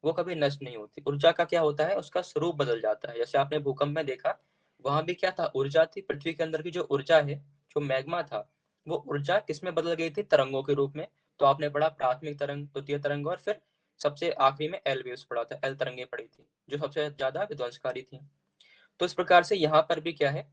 [SPEAKER 1] वो कभी नष्ट नहीं होती। ऊर्जा का क्या होता है? उसका स्वरूप बदल जाता है। जैसे आपने भूकंप में देखा, वहां भी क्या था? ऊर्जा थी। पृथ्वी के अंदर की जो ऊर्जा है, जो मैग्मा था, वो ऊर्जा किसमें बदल गई थी? तरंगों के रूप में। तो आपने पढ़ा प्राथमिक तरंग, द्वितीय तरंग, और फिर सबसे आखिरी में एल वेव्स पढ़ा था, एल तरंगे पड़ी थी, जो सबसे ज्यादा विध्वंसकारी थी। तो इस प्रकार से यहाँ पर भी क्या है,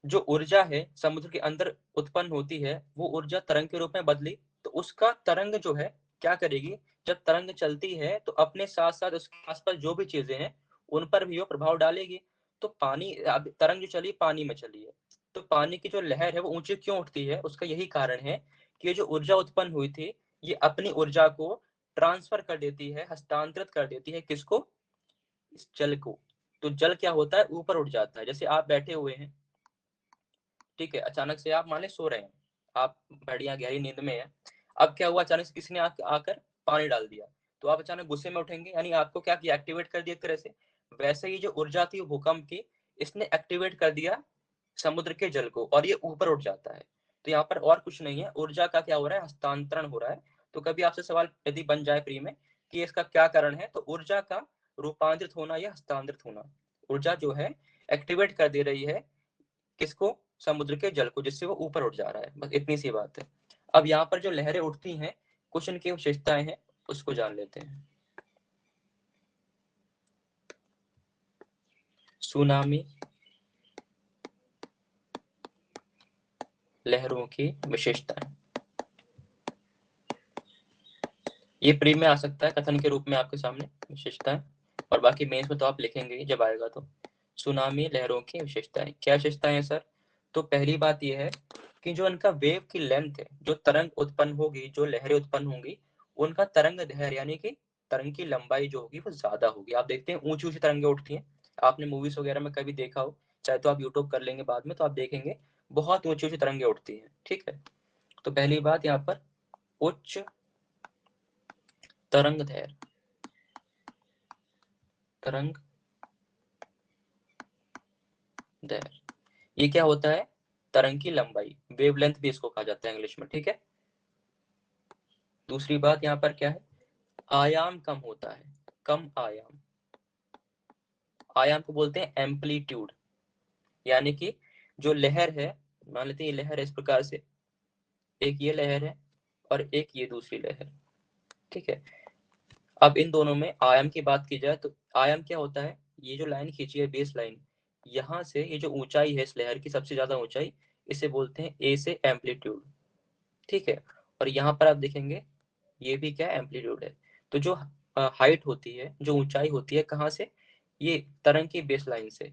[SPEAKER 1] जो ऊर्जा है समुद्र के अंदर उत्पन्न होती है, वो ऊर्जा तरंग के रूप में बदली, तो उसका तरंग जो है क्या करेगी? जब तरंग चलती है तो अपने साथ साथ उसके आसपास जो भी चीजें हैं उन पर भी वो प्रभाव डालेगी। तो पानी, अब तरंग जो चली पानी में चली है, तो पानी की जो लहर है वो ऊंची क्यों उठती है? उसका यही कारण है कि जो ऊर्जा उत्पन्न हुई थी, ये अपनी ऊर्जा को ट्रांसफर कर देती है, हस्तांतरित कर देती है। किसको? इस जल को। तो जल क्या होता है? ऊपर उठ जाता है। जैसे आप बैठे हुए हैं, ठीक है, अचानक से आप मान ले सो रहे हैं, आप बढ़िया गहरी नींद में है। अब क्या हुआ? अचानक से किसी ने आकर पानी डाल दिया, तो आप अचानक गुस्से में उठेंगे, यानी आपको क्या किया? एक्टिवेट कर दिया एक तरह से। वैसे ही जो ऊर्जा थी भूकंप की, इसने एक्टिवेट कर दिया समुद्र के जल को, और ये ऊपर उठ जाता है। तो यहाँ पर और कुछ नहीं है, ऊर्जा का क्या हो रहा है? हस्तांतरण हो रहा है। तो कभी आपसे सवाल यदि बन जाए प्री में कि इसका क्या कारण है, तो ऊर्जा का रूपांतरित होना या हस्तांतरित होना। ऊर्जा जो है एक्टिवेट कर दे रही है किसको? समुद्र के जल को, जिससे वो ऊपर उठ जा रहा है। बस इतनी सी बात है। अब यहाँ पर जो लहरें उठती हैं, कुछ इनकी विशेषताएं हैं, उसको जान लेते हैं। सुनामी लहरों की विशेषताएं, ये प्री में आ सकता है कथन के रूप में आपके सामने विशेषताएं, और बाकी मेंस में तो आप लिखेंगे जब आएगा। तो सुनामी लहरों की विशेषताएं, क्या विशेषताएं हैं सर? तो पहली बात यह है कि जो उनका वेव की लेंथ है, जो तरंग उत्पन्न होगी, जो लहरें उत्पन्न होंगी, उनका तरंग दैर्घ्य यानी कि तरंग की लंबाई जो होगी वो ज्यादा होगी। आप देखते हैं ऊंची ऊंची तरंगें उठती हैं, आपने मूवीज वगैरह में कभी देखा हो, चाहे तो आप यूट्यूब कर लेंगे बाद में, तो आप देखेंगे बहुत ऊंची ऊंची तरंगें उठती हैं। ठीक है, तो पहली बात यहाँ पर उच्च तरंग दैर्घ्य, तरंग दैर्घ्य, ये क्या होता है? तरंग की लंबाई, वेवलेंथ भी इसको कहा जाता है इंग्लिश में। ठीक है, दूसरी बात यहाँ पर क्या है? आयाम कम होता है, कम आयाम। आयाम को बोलते हैं एम्पलीट्यूड, यानी कि जो लहर है, मान लेते हैं ये लहर है इस प्रकार से, एक ये लहर है और एक ये दूसरी लहर। ठीक है, अब इन दोनों में आयाम की बात की जाए तो आयाम क्या होता है? ये जो लाइन खींची है बेस लाइन, यहाँ से ये जो ऊंचाई है इस लहर की, सबसे ज्यादा ऊंचाई, इसे बोलते हैं ए से एम्पलीट्यूड। ठीक है, और यहाँ पर आप देखेंगे ये भी क्या एम्पलीट्यूड है। तो जो हाइट होती है, जो ऊंचाई होती है, कहाँ से? ये तरंग की बेस लाइन से,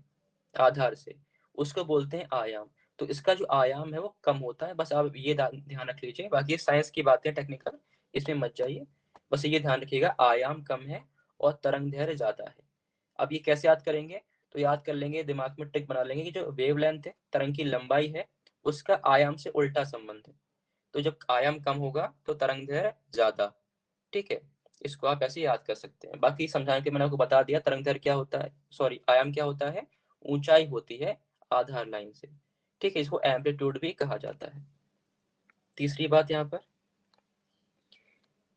[SPEAKER 1] आधार से, उसको बोलते हैं आयाम। तो इसका जो आयाम है वो कम होता है। बस आप ये ध्यान रख लीजिए, बाकी साइंस की बातें टेक्निकल, इसमें मत जाइए, बस ये ध्यान रखिएगा आयाम कम है और तरंग दैर्घ्य ज्यादा है। अब ये कैसे याद करेंगे? तो याद कर लेंगे, दिमाग में टिक बना लेंगे कि जो वेवलेंथ है, तरंग की लंबाई है, उसका आयाम से उल्टा संबंध है। तो जब आयाम कम होगा तो तरंग दैर्घ्य ज्यादा। ठीक है, इसको आप ऐसे याद कर सकते हैं। बाकी समझाने के मैंने आपको बता दिया तरंग दैर्घ्य क्या होता है, सॉरी आयाम क्या होता है, ऊंचाई होती है आधार लाइन से। ठीक है, इसको एम्पलीट्यूड भी कहा जाता है। तीसरी बात यहाँ पर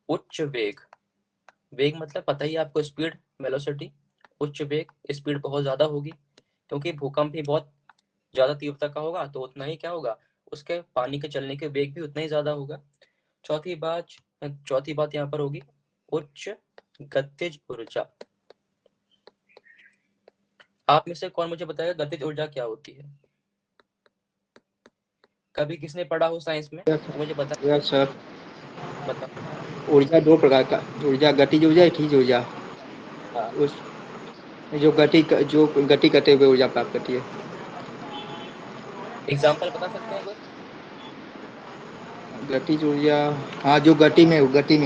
[SPEAKER 1] उच्च वेग। वेग मतलब पता ही आपको, स्पीड, वेलोसिटी। उच्च वेग, स्पीड बहुत ज्यादा होगी, क्योंकि भूकंप भी बहुत ज्यादा तीव्रता का होगा, तो उतना ही क्या होगा, उसके पानी के चलने के वेग भी उतना ही ज्यादा होगा। चौथी बात यहाँ पर होगी उच्च गतिज ऊर्जा। आप में से कौन मुझे बताएगा गतिज ऊर्जा क्या होती है? कभी किसने पढ़ा हो साइंस में तो मुझे बता।
[SPEAKER 3] यस सर,
[SPEAKER 1] बताओ।
[SPEAKER 3] ऊर्जा दो प्रकार का, ऊर्जा गतिज ऊर्जा, स्थिज ऊर्जा।
[SPEAKER 1] हाँ,
[SPEAKER 3] उस जो गति करते हुए ऊर्जा प्राप्त करती है।
[SPEAKER 1] एग्जाम्पल बता सकते हैं कोई?
[SPEAKER 3] गतिज ऊर्जा, हाँ जो गति में हो, गति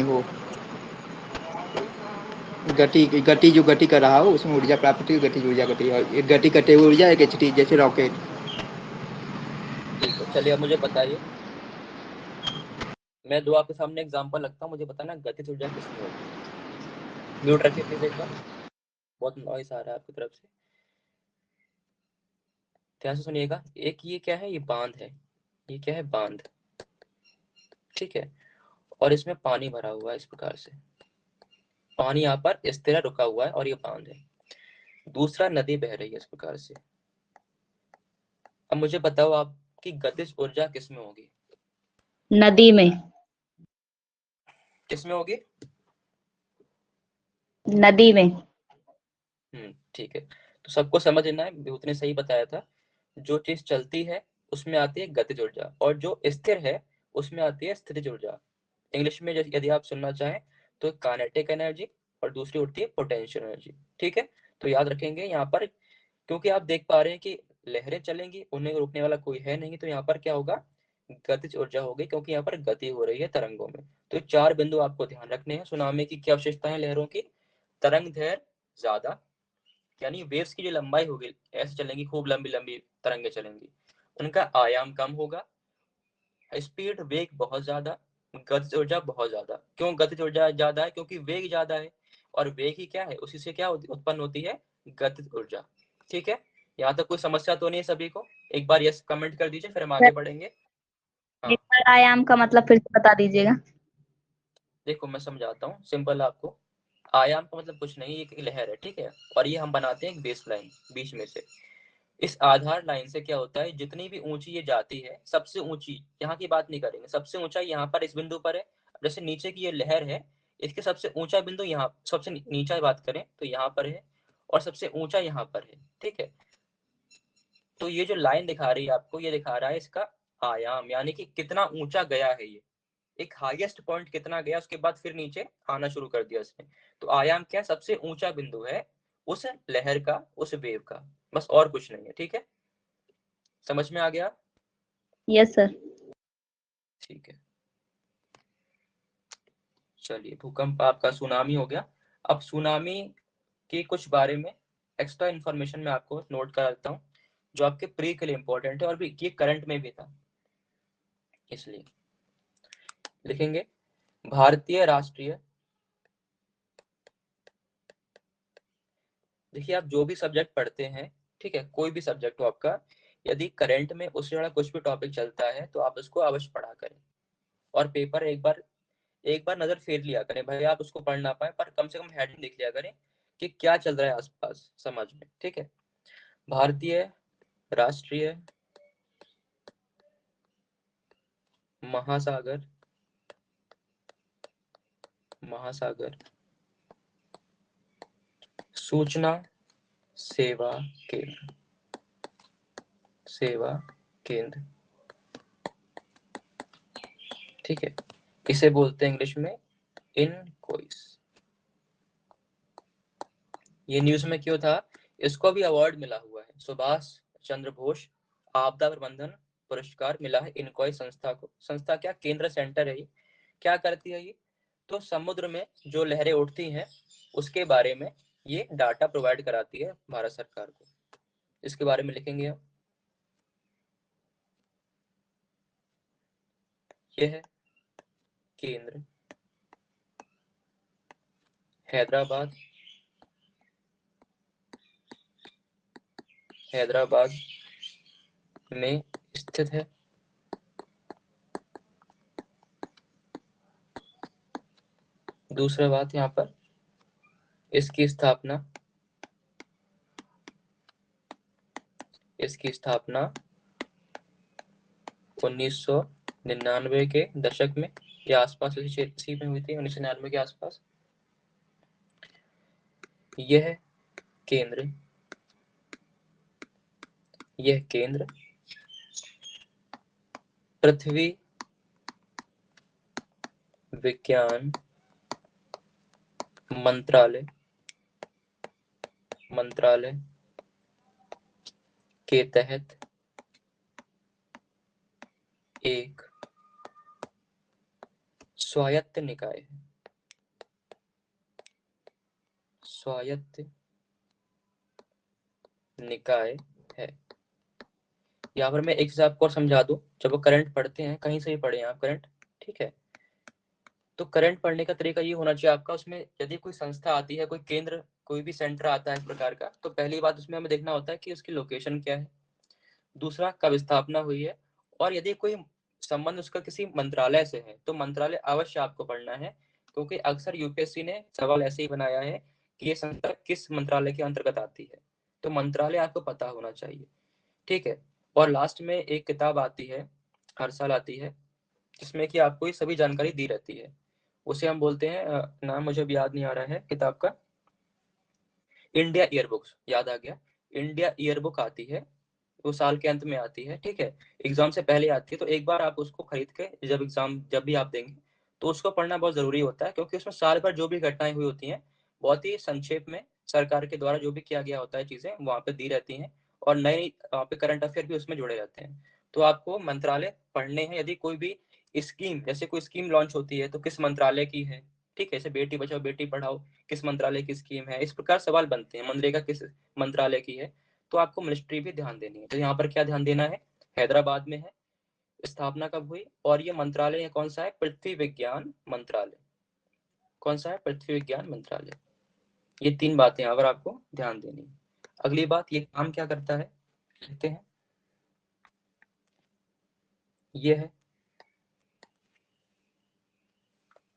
[SPEAKER 3] गति जो गति कर रहा हो उसमें ऊर्जा प्राप्त होती है, गतिज ऊर्जा गति। और एक गति करते हुए ऊर्जा, एक एचटी जैसे रॉकेट।
[SPEAKER 1] ठीक है, चलिए अब मुझे बताइए, मैं दो आपके सामने एग्जांपल रखता हूँ, मुझे बताना गतिज ऊर्जा किसमें होगी। म्यूट रखिए प्लीज एक बार, बहुत नॉइस आ रहा है आपकी तरफ से, ध्यान से सुनिएगा। एक ये क्या है, ये बांध है, ये क्या है, बांध, ठीक है, और इसमें पानी भरा हुआ है इस प्रकार से, पानी यहाँ पर इस तरह रुका हुआ है और ये बांध है। दूसरा नदी बह रही है इस प्रकार से। अब मुझे बताओ आपकी गतिज ऊर्जा किसमें होगी?
[SPEAKER 2] नदी में।
[SPEAKER 1] किसमें होगी?
[SPEAKER 2] नदी में।
[SPEAKER 1] ठीक है, तो सबको समझना है, विभूति ने सही बताया था, जो चीज चलती है उसमें आती है गतिज ऊर्जा, और जो स्थिर है उसमें आती है स्थितिज ऊर्जा। इंग्लिश में यदि आप सुनना चाहें तो काइनेटिक एनर्जी और दूसरी होती है पोटेंशियल एनर्जी, ठीक है। तो याद रखेंगे यहाँ पर, क्योंकि आप देख पा रहे हैं कि लहरें चलेंगी, उन्हें रोकने वाला कोई है नहीं, तो यहाँ पर क्या होगा, गतिज ऊर्जा होगी, क्योंकि यहाँ पर गति हो रही है तरंगों में। तो चार बिंदु आपको ध्यान रखने हैं। सुनामी की क्या विशेषताएं लहरों की? तरंग दैर्घ्य ज्यादा, यानी वेव्स की जो लंबाई होगी, ऐसे चलेंगी, खूब लंबी लंबी तरंगे चलेंगी। उनका आयाम कम होगा, स्पीड वेग बहुत ज्यादा, गतिज ऊर्जा बहुत ज्यादा। क्यों गतिज ऊर्जा ज्यादा है? क्योंकि वेग ज्यादा है, और वेग ही क्या है, उसी से क्या उत्पन्न होती है, गतिज ऊर्जा। ठीक है, यहाँ तक कोई समस्या तो नहीं है सभी को? एक बार यस कमेंट कर दीजिए, फिर हम आगे बढ़ेंगे। हाँ,
[SPEAKER 2] एक बार आयाम का मतलब फिर से बता दीजिएगा।
[SPEAKER 1] देखो मैं समझाता हूँ सिंपल आपको। आयाम का मतलब कुछ नहीं, एक लहर है, ठीक है, और ये हम बनाते हैं एक बेस लाइन बीच में से। इस आधार लाइन से क्या होता है, जितनी भी ऊंची ये जाती है, सबसे ऊंची, यहाँ की बात नहीं करेंगे, सबसे ऊंचा यहाँ पर इस बिंदु पर है। जैसे नीचे की ये लहर है, इसके सबसे ऊंचा बिंदु यहाँ, सबसे नीचा बात करें तो यहाँ पर है, और सबसे ऊंचा यहाँ पर है, ठीक है। तो ये जो लाइन दिखा रही है आपको, ये दिखा रहा है इसका आयाम, यानी कि कितना ऊंचा गया है ये, एक हाईएस्ट पॉइंट कितना गया, उसके बाद फिर नीचे आना शुरू कर दिया इसने। तो आयाम क्या, सबसे ऊंचा बिंदु है उस लहर का, उस वेव का, बस और कुछ नहीं है, ठीक है। समझ में आ गया?
[SPEAKER 2] Yes sir.
[SPEAKER 1] ठीक है, चलिए, भूकंप आपका सुनामी हो गया। अब सुनामी के कुछ बारे में एक्स्ट्रा इन्फॉर्मेशन मैं आपको नोट करा देता हूँ, जो आपके प्री के लिए इंपॉर्टेंट है, और भी ये करंट में भी था, इसलिए लिखेंगे भारतीय राष्ट्रीय। देखिए, आप जो भी सब्जेक्ट पढ़ते हैं, ठीक है, कोई भी सब्जेक्ट हो आपका, यदि करंट में उससे जुड़ा कुछ भी टॉपिक चलता है तो आप उसको अवश्य पढ़ा करें, और पेपर एक बार नजर फेर लिया करें, भाई आप उसको पढ़ ना पाए पर कम से कम हेडिंग देख लिया करें कि क्या चल रहा है आसपास समाज में, ठीक है। भारतीय राष्ट्रीय महासागर, महासागर सूचना सेवा केंद्र, सेवा केंद्र, ठीक है, इसे बोलते हैं इंग्लिश में इनकोइस। ये न्यूज में क्यों था? इसको भी अवार्ड मिला हुआ है, सुभाष चंद्र बोस आपदा प्रबंधन पुरस्कार मिला है इनकोइस संस्था को। संस्था क्या, केंद्र सेंटर है ये। क्या करती है ये? तो समुद्र में जो लहरें उठती हैं उसके बारे में ये डाटा प्रोवाइड कराती है भारत सरकार को। इसके बारे में लिखेंगे हम। यह है केंद्र, हैदराबाद, हैदराबाद में स्थित है। दूसरा बात, यहाँ पर इसकी स्थापना, इसकी स्थापना 1999 के दशक में या आसपास, इसी में हुई थी, 1999 के आसपास। यह केंद्र, यह केंद्र पृथ्वी विज्ञान मंत्रालय, मंत्रालय के तहत एक स्वायत्त निकाय है, स्वायत्त निकाय है। यहाँ पर मैं एक चीज आपको और समझा दूं, जब वो करंट पढ़ते हैं, कहीं से भी पढ़े आप करंट, ठीक है, तो करंट पढ़ने का तरीका ये होना चाहिए आपका, उसमें यदि कोई संस्था आती है, कोई केंद्र, कोई भी सेंटर आता है इस प्रकार का, तो पहली बात उसमें हमें देखना होता है कि उसकी लोकेशन क्या है, दूसरा कब स्थापना हुई है, और यदि कोई संबंध उसका किसी मंत्रालय से है तो मंत्रालय अवश्य आपको पढ़ना है, क्योंकि अक्सर यूपीएससी ने सवाल ऐसे ही बनाया है कि ये संस्था किस मंत्रालय के अंतर्गत आती है, तो मंत्रालय आपको पता होना चाहिए, ठीक है। और लास्ट में एक किताब आती है, हर साल आती है, जिसमें कि आपको ये सभी जानकारी दी रहती है, उसे हम बोलते हैं, नाम मुझे अब याद नहीं आ रहा है किताब का, इंडिया ईयरबुक्स, याद आ गया, इंडिया ईयरबुक आती है, वो साल के अंत में आती है, ठीक है, एग्जाम से पहले आती है, तो एक बार आप उसको खरीद के जब भी आप देंगे तो उसको पढ़ना बहुत जरूरी होता है, क्योंकि उसमें साल भर जो भी घटनाएं हुई होती हैं बहुत ही संक्षेप में सरकार के द्वारा जो भी किया गया होता है चीजें वहां पे दी रहती हैं, और नए वहाँ पे करंट अफेयर भी उसमें जुड़े रहते हैं। तो आपको मंत्रालय पढ़ने हैं, यदि कोई भी स्कीम, जैसे कोई स्कीम लॉन्च होती है तो किस मंत्रालय की है, ठीक है, जैसे बेटी बचाओ बेटी पढ़ाओ किस मंत्रालय की स्कीम है, इस प्रकार सवाल बनते हैं, मनरेगा किस मंत्रालय की है, तो आपको मिनिस्ट्री भी ध्यान देनी है। तो यहाँ पर क्या ध्यान देना है, हैदराबाद में है, स्थापना कब हुई, और ये मंत्रालय कौन सा है, पृथ्वी विज्ञान मंत्रालय, कौन सा है, पृथ्वी विज्ञान मंत्रालय। ये तीन बातें यहाँ पर आपको ध्यान देनी है। अगली बात, ये काम क्या करता है, देखते हैं, ये है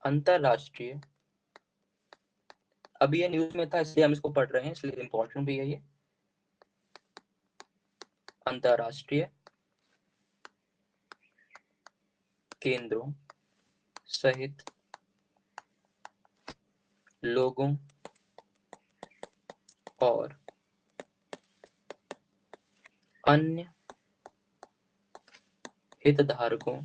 [SPEAKER 1] अंतरराष्ट्रीय, अभी ये न्यूज में था इसलिए हम इसको पढ़ रहे हैं, इसलिए इंपॉर्टेंट भी है ये, अंतरराष्ट्रीय केंद्रों सहित लोगों और अन्य हितधारकों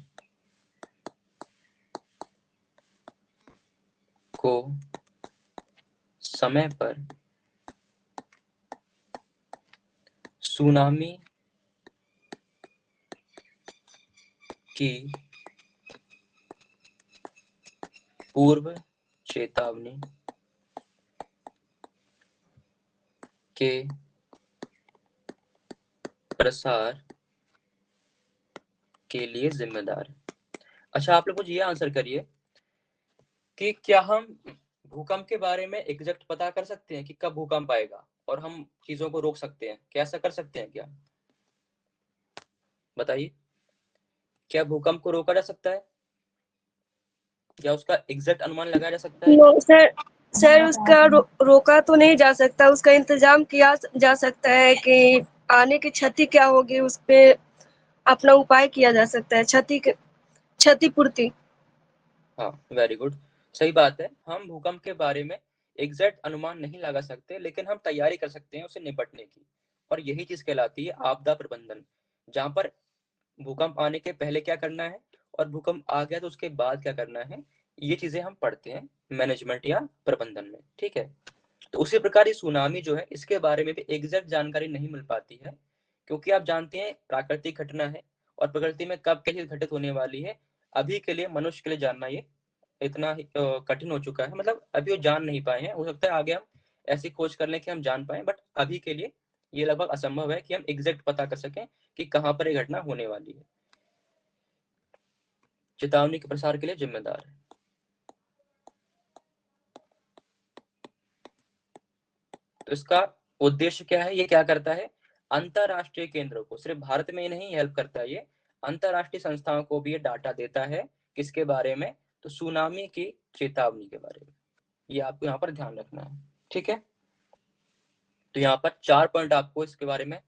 [SPEAKER 1] को समय पर सुनामी की पूर्व चेतावनी के प्रसार के लिए जिम्मेदार है। अच्छा, आप लोग मुझे ये आंसर करिए कि क्या हम भूकंप के बारे में एग्जैक्ट पता कर सकते हैं कि कब भूकंप आएगा, और हम चीजों को रोक सकते हैं, क्या ऐसा कर सकते हैं क्या, बताइए, क्या भूकंप को रोका जा सकता है, या उसका एग्जैक्ट अनुमान लगाया जा सकता है?
[SPEAKER 5] नो सर, उसका रोका तो नहीं जा सकता, उसका इंतजाम किया जा सकता है कि आने की क्षति क्या होगी उस पे अपना उपाय किया जा सकता है, क्षतिपूर्ति।
[SPEAKER 1] हाँ, वेरी गुड, सही बात है, हम भूकंप के बारे में एग्जैक्ट अनुमान नहीं लगा सकते, लेकिन हम तैयारी कर सकते हैं उससे निपटने की, और यही चीज कहलाती है आपदा प्रबंधन, जहाँ पर भूकंप आने के पहले क्या करना है और भूकंप आ गया तो उसके बाद क्या करना है, ये चीजें हम पढ़ते हैं मैनेजमेंट या प्रबंधन में, ठीक है। तो उसी प्रकार ये सुनामी जो है, इसके बारे में भी एग्जैक्ट जानकारी नहीं मिल पाती है, क्योंकि आप जानते हैं प्राकृतिक घटना है, और प्रकृति में कब क्या चीज घटित होने वाली है, अभी के लिए मनुष्य के लिए जानना ये इतना कठिन हो चुका है, मतलब अभी वो जान नहीं पाए हैं, हो सकता है आगे हम ऐसी खोज कर लें कि हम जान पाए, बट अभी के लिए ये लगभग असंभव है कि हम एग्जैक्ट पता कर सकें कि कहाँ पर ये घटना होने वाली है। चेतावनी के प्रसार के लिए जिम्मेदार है। तो इसका उद्देश्य क्या है, ये क्या करता है, अंतरराष्ट्रीय केंद्रों को, सिर्फ भारत में ही नहीं हेल्प करता है, ये अंतरराष्ट्रीय संस्थाओं को भी ये डाटा देता है, किसके बारे में, तो सुनामी की चेतावनी के बारे में, ये आपको यहाँ पर ध्यान रखना है, ठीक है। तो यहाँ पर 4 पॉइंट आपको इसके बारे में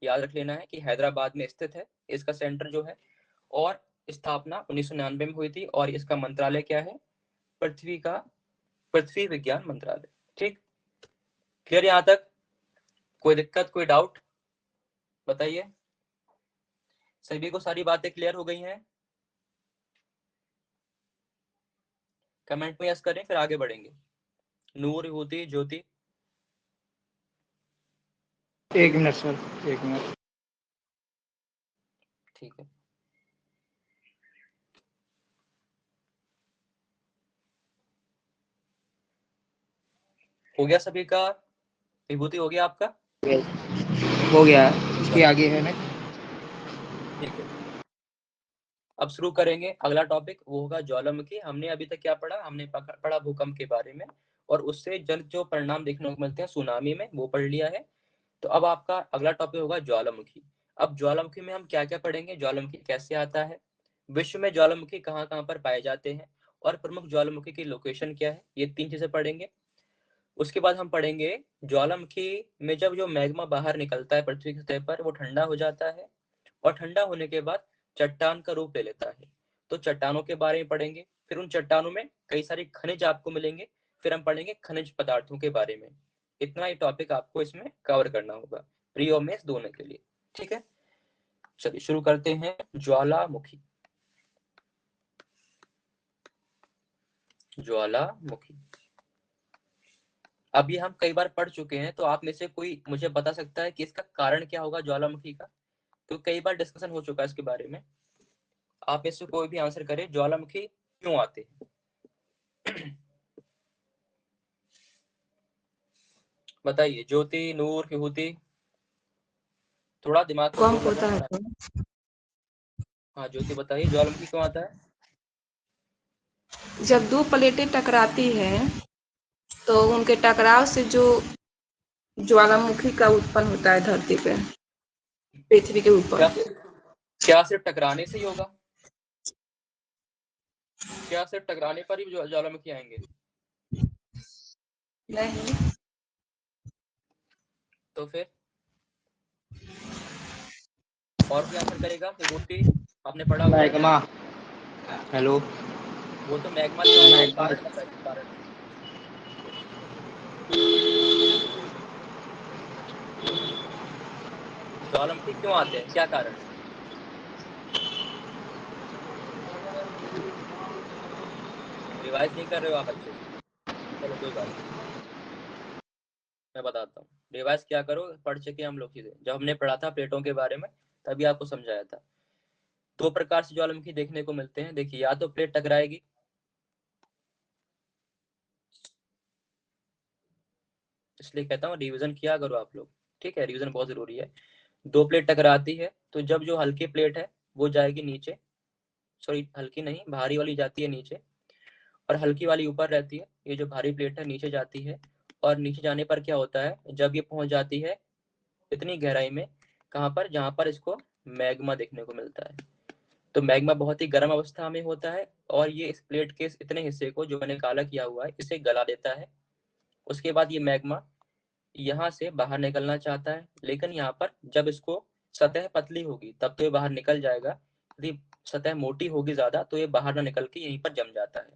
[SPEAKER 1] याद रख लेना है कि हैदराबाद में स्थित है इसका सेंटर जो है, और स्थापना 1999 में हुई थी, और इसका मंत्रालय क्या है, पृथ्वी विज्ञान मंत्रालय, ठीक, क्लियर यहाँ तक, कोई दिक्कत, कोई डाउट बताइए, सभी को सारी बातें क्लियर हो गई हैं, कमेंट में यस करें, फिर आगे बढ़ेंगे। नूर, युवती, ज्योति,
[SPEAKER 3] एक मिनट सर, एक मिनट।
[SPEAKER 1] ठीक है। हो गया सभी का? विभूति हो गया आपका?
[SPEAKER 3] हो गया, इसके आगे है ना।
[SPEAKER 1] ठीक है, अब शुरू करेंगे अगला टॉपिक, वो होगा ज्वालामुखी। हमने अभी तक क्या पढ़ा? हमने पढ़ा भूकंप के बारे में, और उससे जन जो परिणाम देखने को मिलते हैं सुनामी में, वो पढ़ लिया है। तो अब आपका अगला टॉपिक होगा ज्वालामुखी। अब ज्वालामुखी में हम क्या क्या पढ़ेंगे? ज्वालामुखी कैसे आता है, विश्व में ज्वालामुखी कहाँ कहाँ पर पाए जाते हैं, और प्रमुख ज्वालामुखी की लोकेशन क्या है, ये 3 चीजें पढ़ेंगे। उसके बाद हम पढ़ेंगे ज्वालामुखी में जब जो मैग्मा बाहर निकलता है पृथ्वी की सतह पर, वो ठंडा हो जाता है, और ठंडा होने के बाद चट्टान का रूप ले लेता है। तो चट्टानों के बारे में पढ़ेंगे, फिर उन चट्टानों में कई सारे खनिज आपको मिलेंगे, फिर हम पढ़ेंगे खनिज पदार्थों के बारे में। इतना ही टॉपिक आपको इसमें कवर करना होगा प्री और मेंस दोनों के लिए। ठीक है, चलिए शुरू करते हैं। ज्वालामुखी। ज्वालामुखी अब ये हम कई बार पढ़ चुके हैं, तो आप में से कोई मुझे बता सकता है कि इसका कारण क्या होगा ज्वालामुखी का? तो कई बार डिस्कशन हो चुका है इसके बारे में। आप में से कोई भी आंसर करे, ज्वालामुखी क्यों आते हैं? बताइए, ज्योति, नूर, विभूति, थोड़ा दिमाग को जोर
[SPEAKER 4] होता है
[SPEAKER 1] लगा। हाँ ज्योति बताइए, ज्वालामुखी क्यों आता है?
[SPEAKER 4] जब दो प्लेटें टकराती हैं तो उनके टकराव से जो ज्वालामुखी का उत्पन्न होता है धरती पे, पृथ्वी के ऊपर।
[SPEAKER 1] क्या सिर्फ टकराने से ही होगा? क्या सिर्फ टकराने पर ही ज्वालामुखी आएंगे?
[SPEAKER 4] नहीं,
[SPEAKER 1] तो फिर और कोई आंसर करेगा? विभूति, आपने पढ़ा हुआ है।
[SPEAKER 3] मैग्मा। हेलो।
[SPEAKER 1] वो तो मैग्मा क्यों आता है, कारण बताइए, कारण। ज्वालामुखी क्यों आते हैं, क्या कारण है? रिवाइज नहीं कर रहे हो आप अच्छे से? चलो कोई बात नहीं, मैं बताता हूँ। रिवाइज क्या करो, पढ़ चुके हम लोग चीजें। जब हमने पढ़ा था प्लेटों के बारे में, तभी आपको समझाया था। 2 प्रकार से ज्वालामुखी देखने को मिलते हैं। देखिए, या तो प्लेट टकराएगी, इसलिए कहता हूँ रिवीजन किया करो आप लोग। ठीक है, रिवीजन बहुत जरूरी है। 2 प्लेट टकराती है, तो जब जो हल्की प्लेट है वो जाएगी नीचे, सॉरी हल्की नहीं, भारी वाली जाती है नीचे, और हल्की वाली ऊपर रहती है। ये जो भारी प्लेट है नीचे जाती है, और नीचे जाने पर क्या होता है, जब ये पहुंच जाती है इतनी गहराई में, कहाँ पर, जहां पर इसको मैग्मा देखने को मिलता है। तो मैग्मा बहुत ही गर्म अवस्था में होता है, और ये इस प्लेट के इतने हिस्से को जो मैंने काला किया हुआ है इसे गला देता है। उसके बाद ये मैग्मा यहाँ से बाहर निकलना चाहता है, लेकिन यहाँ पर जब इसको सतह पतली होगी तब तो ये बाहर निकल जाएगा, यदि सतह मोटी होगी ज्यादा तो ये बाहर ना निकल के यहीं पर जम जाता है।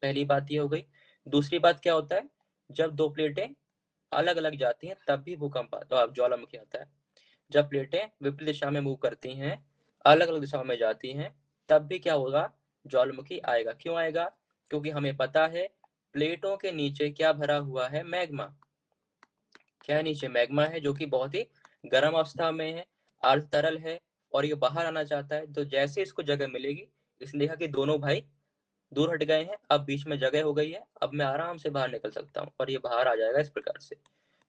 [SPEAKER 1] पहली बात ये हो गई। दूसरी बात क्या होता है, जब 2 प्लेटें अलग अलग जाती हैं तब भी भूकंप आता, ज्वालामुखी आता है। जब प्लेटें विपरीत दिशा में मूव करती हैं, अलग अलग दिशाओं में जाती हैं, तब भी क्या होगा, ज्वालामुखी आएगा। क्यों आएगा? क्योंकि हमें पता है प्लेटों के नीचे क्या भरा हुआ है, मैग्मा। क्या है नीचे? मैग्मा है, जो कि बहुत ही गर्म अवस्था में है, अर्ध तरल है, और ये बाहर आना चाहता है। तो जैसे इसको जगह मिलेगी, इसलिए कि दोनों भाई दूर हट गए हैं, अब बीच में जगह हो गई है, अब मैं आराम से बाहर निकल सकता हूँ और ये बाहर आ जाएगा इस प्रकार से।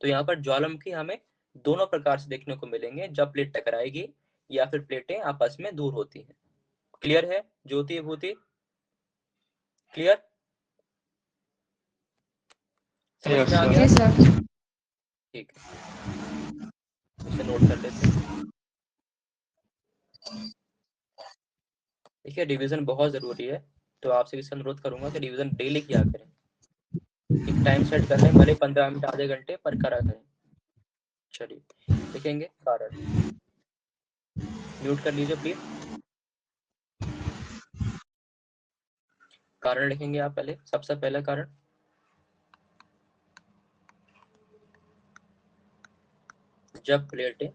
[SPEAKER 1] तो यहाँ पर ज्वालामुखी हमें दोनों प्रकार से देखने को मिलेंगे, जब प्लेट टकराएगी या फिर प्लेटें आपस में दूर होती हैं। क्लियर है ज्योति, विभूति? क्लियर? समझ में आ गया?
[SPEAKER 4] जी सर।
[SPEAKER 1] ठीक है, इसे नोट कर लेते हैं। देखिए, रिवीजन बहुत जरूरी है, तो आपसे भी अनुरोध करूंगा कि रिवीजन डेली किया करें। एक टाइम सेट कर लें, भले 15 मिनट आधे घंटे, पर करा करें। चलिए लिखेंगे कारण। म्यूट कर लीजिए प्लीज। कारण लिखेंगे आप पहले, सबसे पहला कारण। जब प्लेटें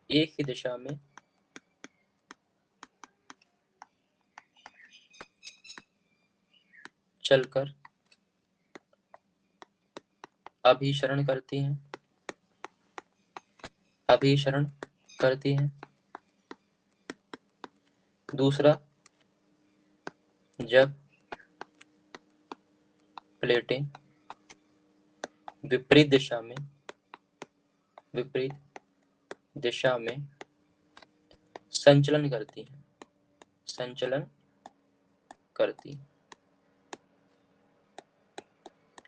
[SPEAKER 1] एक ही दिशा में चलकर अभिसरण करती हैं, अभिसरण करती हैं। दूसरा, जब प्लेटें विपरीत दिशा में संचलन करती।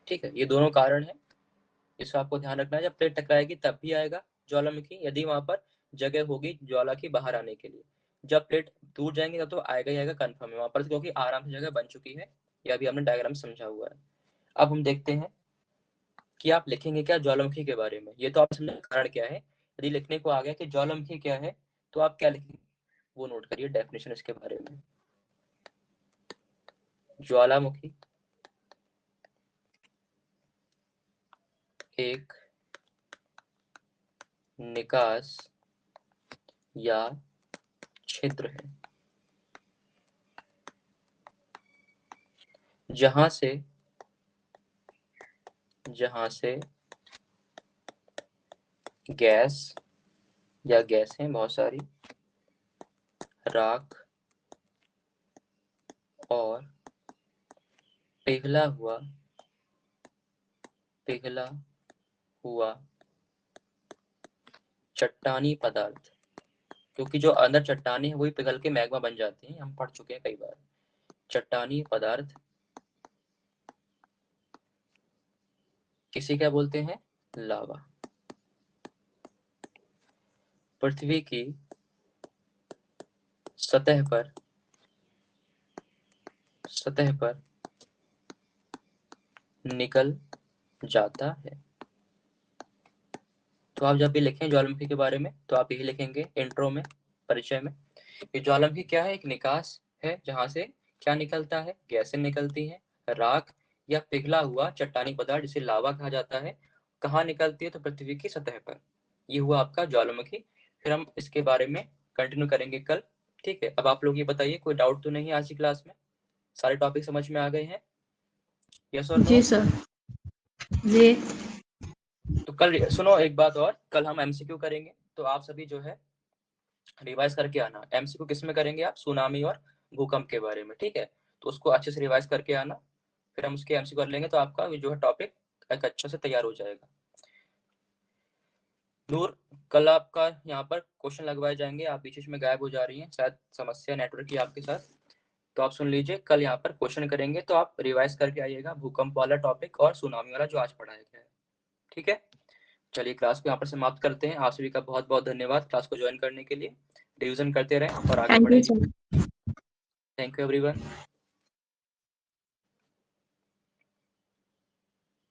[SPEAKER 1] ठीक है, ये दोनों कारण है, इसको आपको ध्यान रखना है। जब प्लेट टकराएगी तब भी आएगा ज्वालामुखी, यदि वहां पर जगह होगी ज्वाला की बाहर आने के लिए। जब प्लेट दूर जाएंगे तब तो आएगा ही आएगा, कंफर्म है वहां पर, क्योंकि आराम से जगह बन चुकी है। यह भी हमने डायग्राम समझा हुआ है। अब हम देखते हैं कि आप लिखेंगे क्या ज्वालामुखी के बारे में। ये तो आप समझे कारण क्या है। यदि लिखने को आ गया कि ज्वालामुखी क्या है तो आप क्या लिखेंगे वो नोट करिए, डेफिनेशन इसके बारे में। ज्वालामुखी एक निकास या छिद्र है जहां से गैस या गैसें बहुत सारी, राख और पिघला हुआ चट्टानी पदार्थ, क्योंकि जो अंदर चट्टानी है वही पिघल के मैग्मा बन जाती हैं, हम पढ़ चुके हैं कई बार। चट्टानी पदार्थ किसे क्या बोलते हैं, लावा। पृथ्वी की सतह पर निकल जाता है। तो आप जब भी लिखें ज्वालामुखी के बारे में तो आप यही लिखेंगे इंट्रो में, परिचय में, कि ज्वालामुखी क्या है, एक निकास है जहां से क्या निकलता है, गैसें निकलती हैं, राख या पिघला हुआ चट्टानी पदार्थ जिसे लावा कहा जाता है। कहाँ निकलती है, तो पृथ्वी की सतह पर। ये हुआ आपका ज्वालामुखी। फिर हम इसके बारे में कंटिन्यू करेंगे कल। ठीक है, अब आप लोग ये बताइए कोई डाउट तो नहीं है आज की क्लास में, सारे टॉपिक समझ में आ गए हैं? यस और नो?
[SPEAKER 4] जी सर। जी।
[SPEAKER 1] तो कल सुनो एक बात और, कल हम एमसीक्यू करेंगे, तो आप सभी जो है रिवाइज करके आना। एमसीक्यू किस में करेंगे आप, सुनामी और भूकंप के बारे में। ठीक है, तो उसको अच्छे से रिवाइज करके आना, फिर हम उसके एमसीक्यू कर लेंगे, तो आपका जो है टॉपिक एक अच्छे से तैयार हो जाएगा। नूर, कल आपका यहाँ पर क्वेश्चन लगवाए जाएंगे, आप बीच में गायब हो जा रही हैं, शायद समस्या नेटवर्क की आपके साथ। तो आप सुन लीजिए, कल यहाँ पर क्वेश्चन करेंगे, तो आप रिवाइज करके आइएगा भूकंप वाला टॉपिक और सुनामी वाला जो आज पढ़ाया गया है। ठीक है, चलिए क्लास को यहाँ पर समाप्त करते हैं। आप सभी का बहुत बहुत धन्यवाद क्लास को ज्वाइन करने के लिए। रिवीजन करते रहें और आगे
[SPEAKER 4] थैंक यू
[SPEAKER 1] बढ़ें।
[SPEAKER 4] सर।
[SPEAKER 1] Thank you everyone.